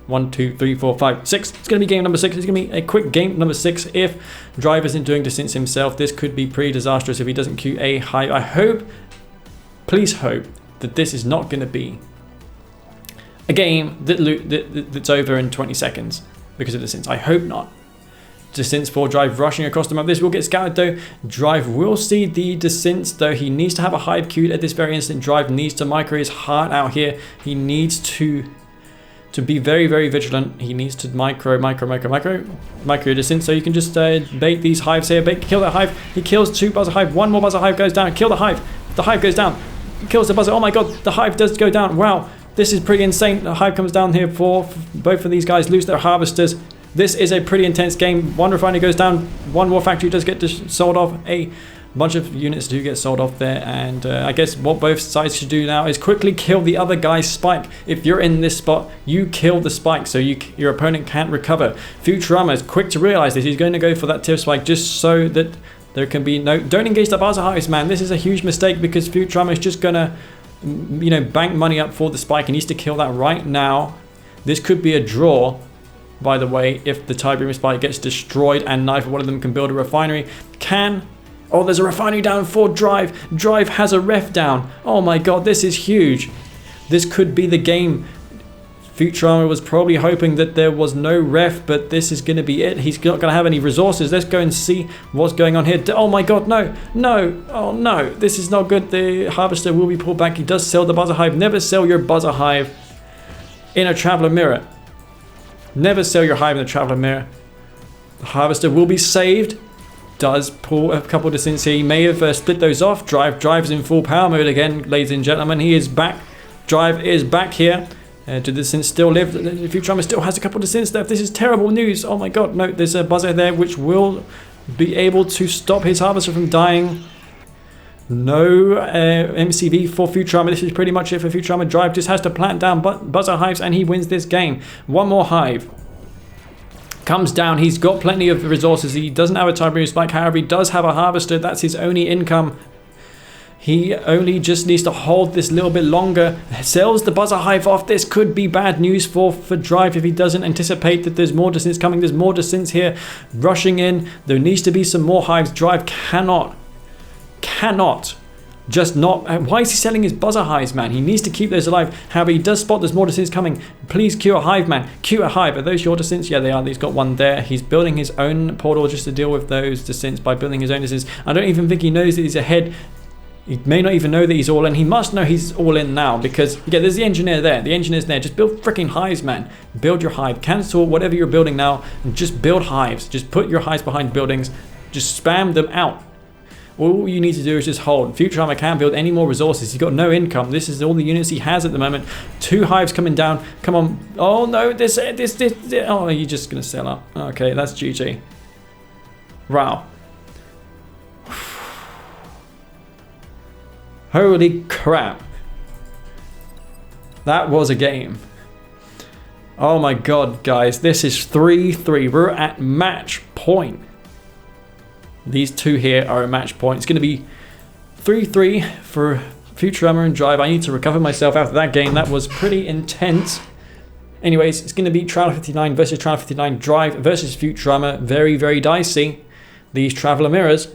1, 2, 3, 4, 5, 6. It's going to be game number 6. It's going to be a quick game number 6. If Drive isn't doing descents himself, this could be pretty disastrous if he doesn't queue a high. I hope, please hope, that this is not going to be a game that's over in 20 seconds because of descents. I hope not. Descents for Drive rushing across the map. This will get scouted though. Drive will see the descents though. He needs to have a hive queued at this very instant. Drive needs to micro his heart out here. He needs to be very, very vigilant. He needs to micro descent so you can just bait these hives here. Kill that hive. He kills 2 buzzer hive. 1 more buzzer hive goes down. Kill the hive. The hive goes down. He kills the buzzer. Oh my god, the hive does go down. Wow, this is pretty insane. The hive comes down here for both of these guys lose their harvesters. This is a pretty intense game. 1 refinery goes down. 1 more factory does get sold off. A bunch of units do get sold off there. And I guess what both sides should do now is quickly kill the other guy's spike. If you're in this spot, you kill the spike so your opponent can't recover. Futurama is quick to realize this. He's going to go for that tip spike just so that there can be no... Don't engage the buzzer hives, man. This is a huge mistake because Futurama is just going to, you know, bank money up for the spike. He needs to kill that right now. This could be a draw. By the way, if the Tiberium spike gets destroyed and neither one of them can build a refinery, oh, there's a refinery down for Drive. Drive has a ref down. Oh my god, this is huge. This could be the game. Futurama was probably hoping that there was no ref, but this is going to be it. He's not going to have any resources. Let's go and see what's going on here. Oh my god, no. Oh no, this is not good. The harvester will be pulled back. He does sell the buzzer hive. Never sell your buzzer hive in a traveler mirror. Never sell your hive in the traveler mirror. The harvester will be saved. Does pull a couple of descents here. He may have split those off. Drive's in full power mode again, ladies and gentlemen. He is back. Drive is back here. Do the descents still live? Futurama still has a couple of descents left. This is terrible news. Oh my god, no, there's a buzzer there which will be able to stop his harvester from dying. No MCV for Futurama. This is pretty much it for Futurama. Drive just has to plant down buzzer hives and he wins this game. 1 more hive comes down. He's got plenty of resources. He doesn't have a Tiberium spike. However, he does have a harvester. That's his only income. He only just needs to hold this little bit longer. Sells the buzzer hive off. This could be bad news for Drive if he doesn't anticipate that there's more descents coming. There's more descents here rushing in. There needs to be some more hives. Drive cannot just not. Why is he selling his buzzer hives, man? He needs to keep those alive. However, he does spot there's more descents coming. Please queue a hive, man. Queue a hive. Are those your descents? Yeah, they are. He's got 1 there. He's building his own portal just to deal with those descents by building his own descents. I don't even think he knows that he's ahead. He may not even know that he's all in. He must know he's all in now because, yeah, there's the engineer there. The engineer's there. Just build freaking hives, man. Build your hive. Cancel whatever you're building now and just build hives. Just put your hives behind buildings. Just spam them out. All you need to do is just hold. Futurama can't build any more resources. He's got no income. This is all the units he has at the moment. 2 hives coming down. Come on. Oh no, this. Oh, you're just gonna sell up. Okay, that's GG. Wow. Holy crap. That was a game. Oh my god, guys. This is 3-3. We're at match point. These 2 here are a match point. It's going to be 3-3 for Futurama and Drive. I need to recover myself after that game. That was pretty intense. Anyways, it's going to be Traveler 59 versus Traveler 59. Drive versus Futurama. Very, very dicey. These Traveler mirrors.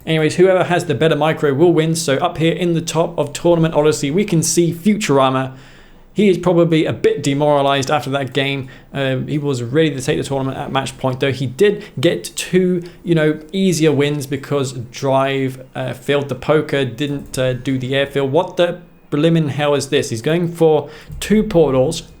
Anyways, whoever has the better micro will win. So up here in the top of Tournament Odyssey, we can see Futurama. He is probably a bit demoralized after that game. He was ready to take the tournament at match point, though he did get 2, easier wins because Drive failed the poker, didn't do the airfield. What the blimmin' hell is this? He's going for 2 portals,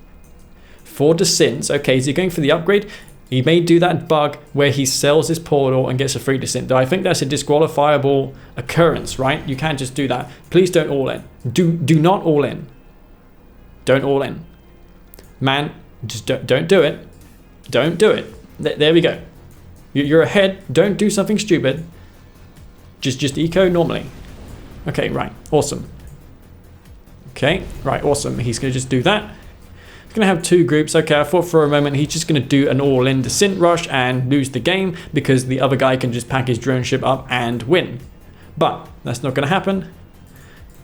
4 descents. Okay, is he going for the upgrade? He may do that bug where he sells his portal and gets a free descent. Though I think that's a disqualifiable occurrence, right? You can't just do that. Please don't all in. Do not all in. Don't all in. Man, just don't do it. Don't do it. There we go. You're ahead. Don't do something stupid. Just eco normally. Okay, right. Awesome. Okay, right. Awesome. He's going to just do that. He's going to have two groups. Okay, I thought for a moment he's just going to do an all-in descent rush and lose the game because the other guy can just pack his drone ship up and win. But that's not going to happen.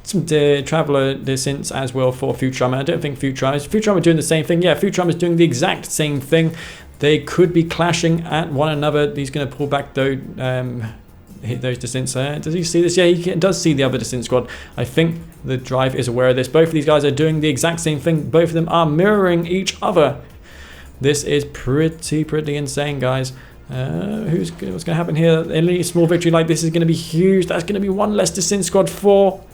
Some traveler descents as well for Futurama. I don't think Futurama doing the same thing. Yeah, Futurama is doing the exact same thing. They could be clashing at one another. He's going to pull back though. Hit those descents. Does he see this? Yeah, he does see the other descent squad. I think the drive is aware of this. Both of these guys are doing the exact same thing. Both of them are mirroring each other. This is pretty insane, guys. What's going to happen here? Any small victory like this is going to be huge. That's going to be one less descent squad for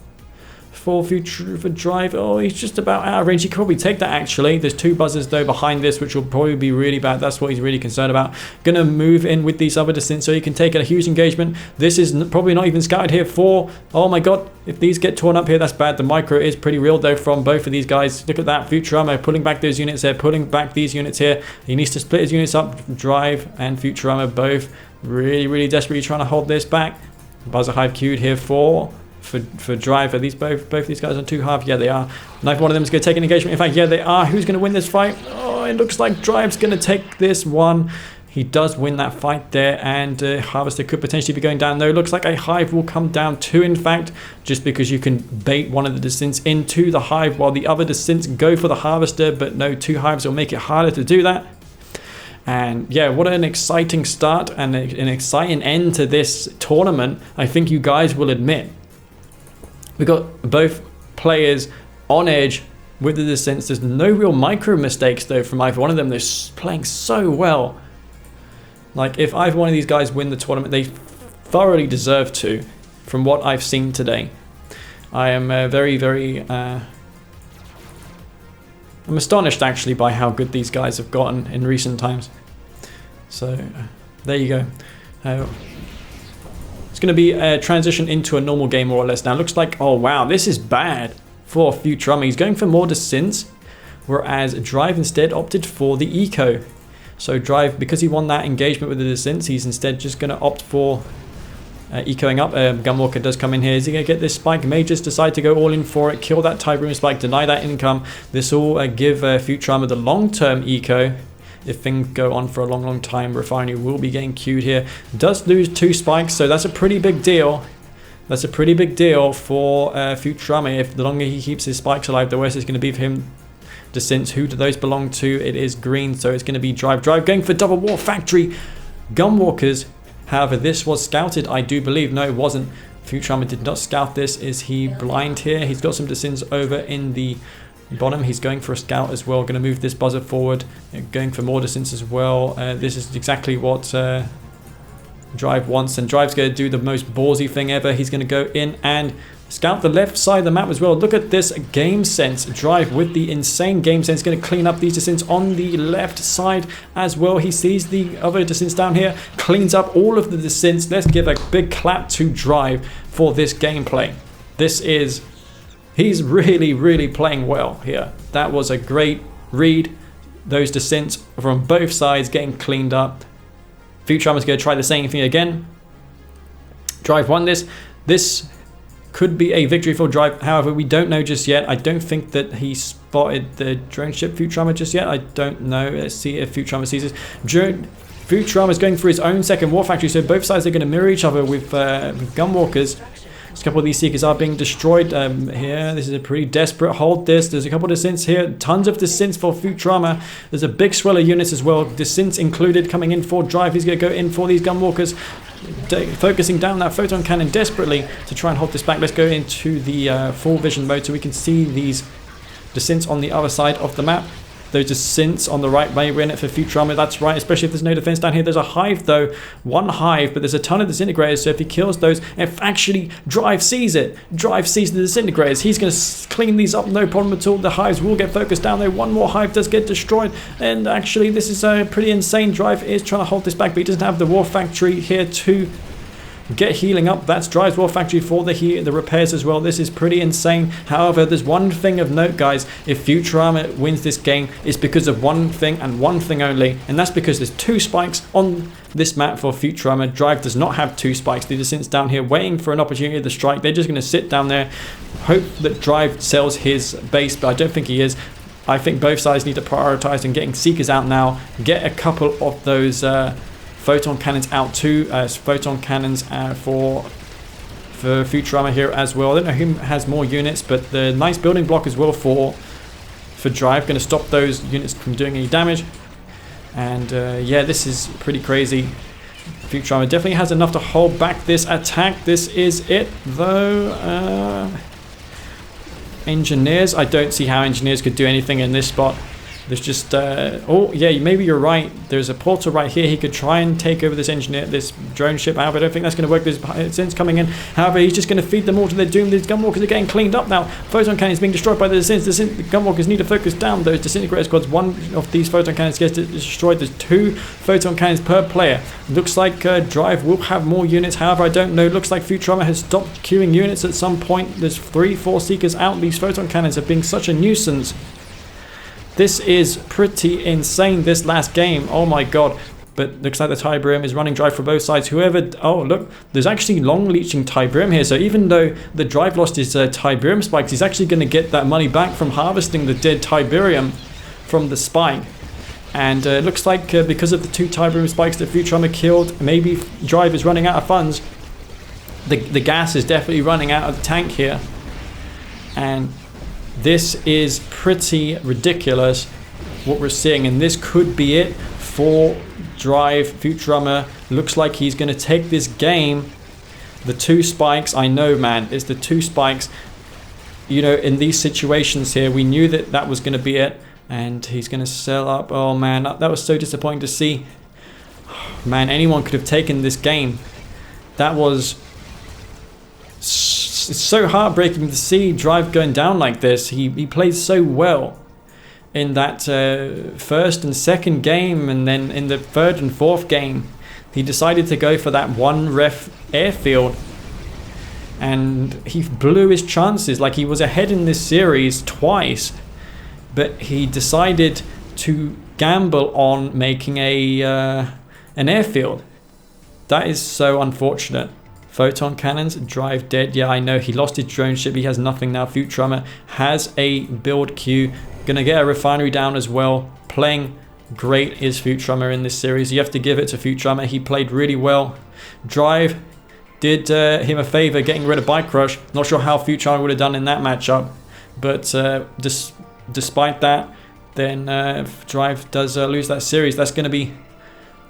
drive. Oh, he's just about out of range. He could probably take that actually. There's two buzzers though behind this, which will probably be really bad. That's what he's really concerned about. Gonna move in with these other descents so he can take a huge engagement. This is probably not even scouted here for. Oh my god, if these get torn up here, that's bad. The micro is pretty real though from both of these guys. Look at that. Futurama pulling back those units there, pulling back these units here. He needs to split his units up. Drive and Futurama both really desperately trying to hold this back. Buzzer hive queued here for drive. Are these both these guys on 2 half? Yeah, they are. Neither one of them is going to take an engagement. In fact, yeah, they are. Who's going to win this fight? Oh, it looks like Drive's going to take this one. He does win that fight there, and Harvester could potentially be going down. Though it looks like a hive will come down too, in fact, just because you can bait one of the descents into the hive while the other descents go for the Harvester, but no, 2 hives will make it harder to do that. And yeah, what an exciting start and an exciting end to this tournament, I think you guys will admit. We got both players on edge with the descents. There's no real micro mistakes though from either one of them. They're playing so well. Like if either one of these guys win the tournament, they thoroughly deserve to, from what I've seen today. I am I'm astonished actually by how good these guys have gotten in recent times. So there you go. It's going to be a transition into a normal game more or less now. Looks like, oh wow, this is bad for Futurama. He's going for more descents, whereas Drive instead opted for the eco. So Drive, because he won that engagement with the descents, he's instead just going to opt for ecoing up. Gunwalker does come in here. Is he going to get this spike? May just decide to go all in for it, kill that Type Room spike, deny that income. This will give Futurama the long-term eco. If things go on for a long time, Refinery will be getting queued here. Does lose 2 spikes, so that's a pretty big deal. That's a pretty big deal for Futurama. If the longer he keeps his spikes alive, the worse it's going to be for him. Descents, who do those belong to? It is green, so it's going to be Drive going for double war factory. Gunwalkers, however, this was scouted, I do believe. No, it wasn't. Futurama did not scout this. Is he blind here? He's got some descents over in the bottom. He's going for a scout as well. Going to move this buzzer forward. Going for more descents as well. This is exactly what Drive wants, and Drive's going to do the most ballsy thing ever. He's going to go in and scout the left side of the map as well. Look at this game sense. Drive with the insane game sense, going to clean up these descents on the left side as well. He sees the other descents down here, cleans up all of the descents. Let's give a big clap to Drive for this gameplay. He's really playing well here. That was a great read. Those descents from both sides getting cleaned up. Futurama's going to try the same thing again. Drive won this. This could be a victory for Drive. However, we don't know just yet. I don't think that he spotted the drone ship Futurama just yet. I don't know. Let's see if Futurama sees this. Futurama is going for his own second war factory, so both sides are going to mirror each other with Gunwalkers. A couple of these Seekers are being destroyed here. This is a pretty desperate hold. There's a couple of descents here. Tons of descents for Futurama. There's a big swell of units as well. Descents included coming in for Drive. He's going to go in for these Gunwalkers. Focusing down that photon cannon desperately to try and hold this back. Let's go into the full vision mode so we can see these descents on the other side of the map. those synths on the right may win it for Futurama. That's right, especially if there's no defense down here. There's a hive though, one hive, but there's a ton of disintegrators. So if he kills those, if actually Drive sees it, Drive sees the disintegrators, he's going to clean these up, no problem at all. The hives will get focused down there. One more hive does get destroyed, and actually this is pretty insane. Drive is trying to hold this back, but he doesn't have the War Factory here to get healing up. That's Drive's War Factory for the repairs as well. This is pretty insane. However, there's one thing of note, guys. If Futurama wins this game, it's because of one thing and one thing only, and that's because there's 2 spikes on this map for Futurama. Drive does not have 2 spikes. They're just down here waiting for an opportunity to strike. They're just going to sit down there, hope that Drive sells his base, but I don't think he is. I think both sides need to prioritize and getting Seekers out now. Get a couple of those photon cannons out too. Photon cannons for Futurama here as well. I don't know who has more units, but the nice building block as well for Drive. Going to stop those units from doing any damage. And yeah, this is pretty crazy. Futurama definitely has enough to hold back this attack. This is it though. Engineers, I don't see how engineers could do anything in this spot. There's just oh yeah, maybe you're right. There's a portal right here. He could try and take over this drone ship. However, I don't think that's going to work. There's synths coming in. However, he's just going to feed them all to their doom. These gunwalkers are getting cleaned up now. Photon cannons being destroyed by the synths. The gunwalkers need to focus down those disintegrator squads. One of these photon cannons gets destroyed. There's 2 photon cannons per player. Looks like Drive will have more units. However, I don't know. Looks like Futurama has stopped queuing units at some point. There's 3-4 Seekers out. These photon cannons are being such a nuisance. This is pretty insane, this last game. Oh my god. But looks like the Tiberium is running Drive for both sides. Whoever... Oh, look. There's actually long-leeching Tiberium here. So even though the Drive lost his Tiberium spikes, he's actually going to get that money back from harvesting the dead Tiberium from the spike. And it looks like because of the 2 Tiberium spikes that Futurama killed, maybe Drive is running out of funds. The gas is definitely running out of the tank here. And... this is pretty ridiculous what we're seeing, and this could be it for Drive. Futurama looks like he's going to take this game. The 2 spikes, I know, man, it's the 2 spikes. You know, in these situations here, we knew that that was going to be it, and he's going to sell up. Oh man, that was so disappointing to see. Man, anyone could have taken this game. That was... it's so heartbreaking to see Drive going down like this. He played so well in that first and second game, and then in the third and fourth game he decided to go for that 1 ref airfield, and he blew his chances. Like, he was ahead in this series twice, but he decided to gamble on making an airfield. That is so unfortunate. Photon cannons, Drive dead. Yeah, I know, he lost his drone ship. He has nothing now. Futurama has a build queue. Gonna get a refinery down as well. Playing great is Futurama in this series. You have to give it to Futurama. He played really well. Drive did him a favor getting rid of Bike Crush. Not sure how Futurama would have done in that matchup. But despite that, then Drive does lose that series. That's going to be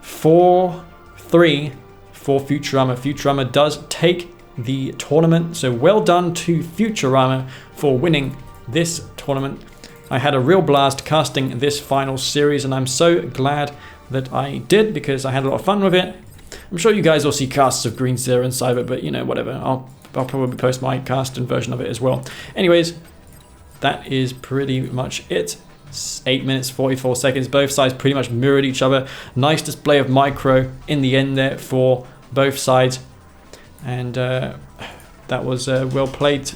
4-3 for Futurama. Futurama does take the tournament. So well done to Futurama for winning this tournament. I had a real blast casting this final series, and I'm so glad that I did, because I had a lot of fun with it. I'm sure you guys will see casts of Green Zero and Cyber, but you know, whatever. I'll probably post my cast and version of it as well. Anyways, that is pretty much it. 8 minutes 44 seconds. Both sides pretty much mirrored each other. Nice display of micro in the end there for both sides, and that was a well played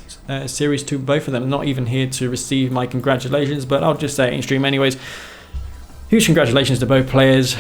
series to both of them. I'm not even here to receive my congratulations, but I'll just say it in stream anyways. Huge congratulations to both players.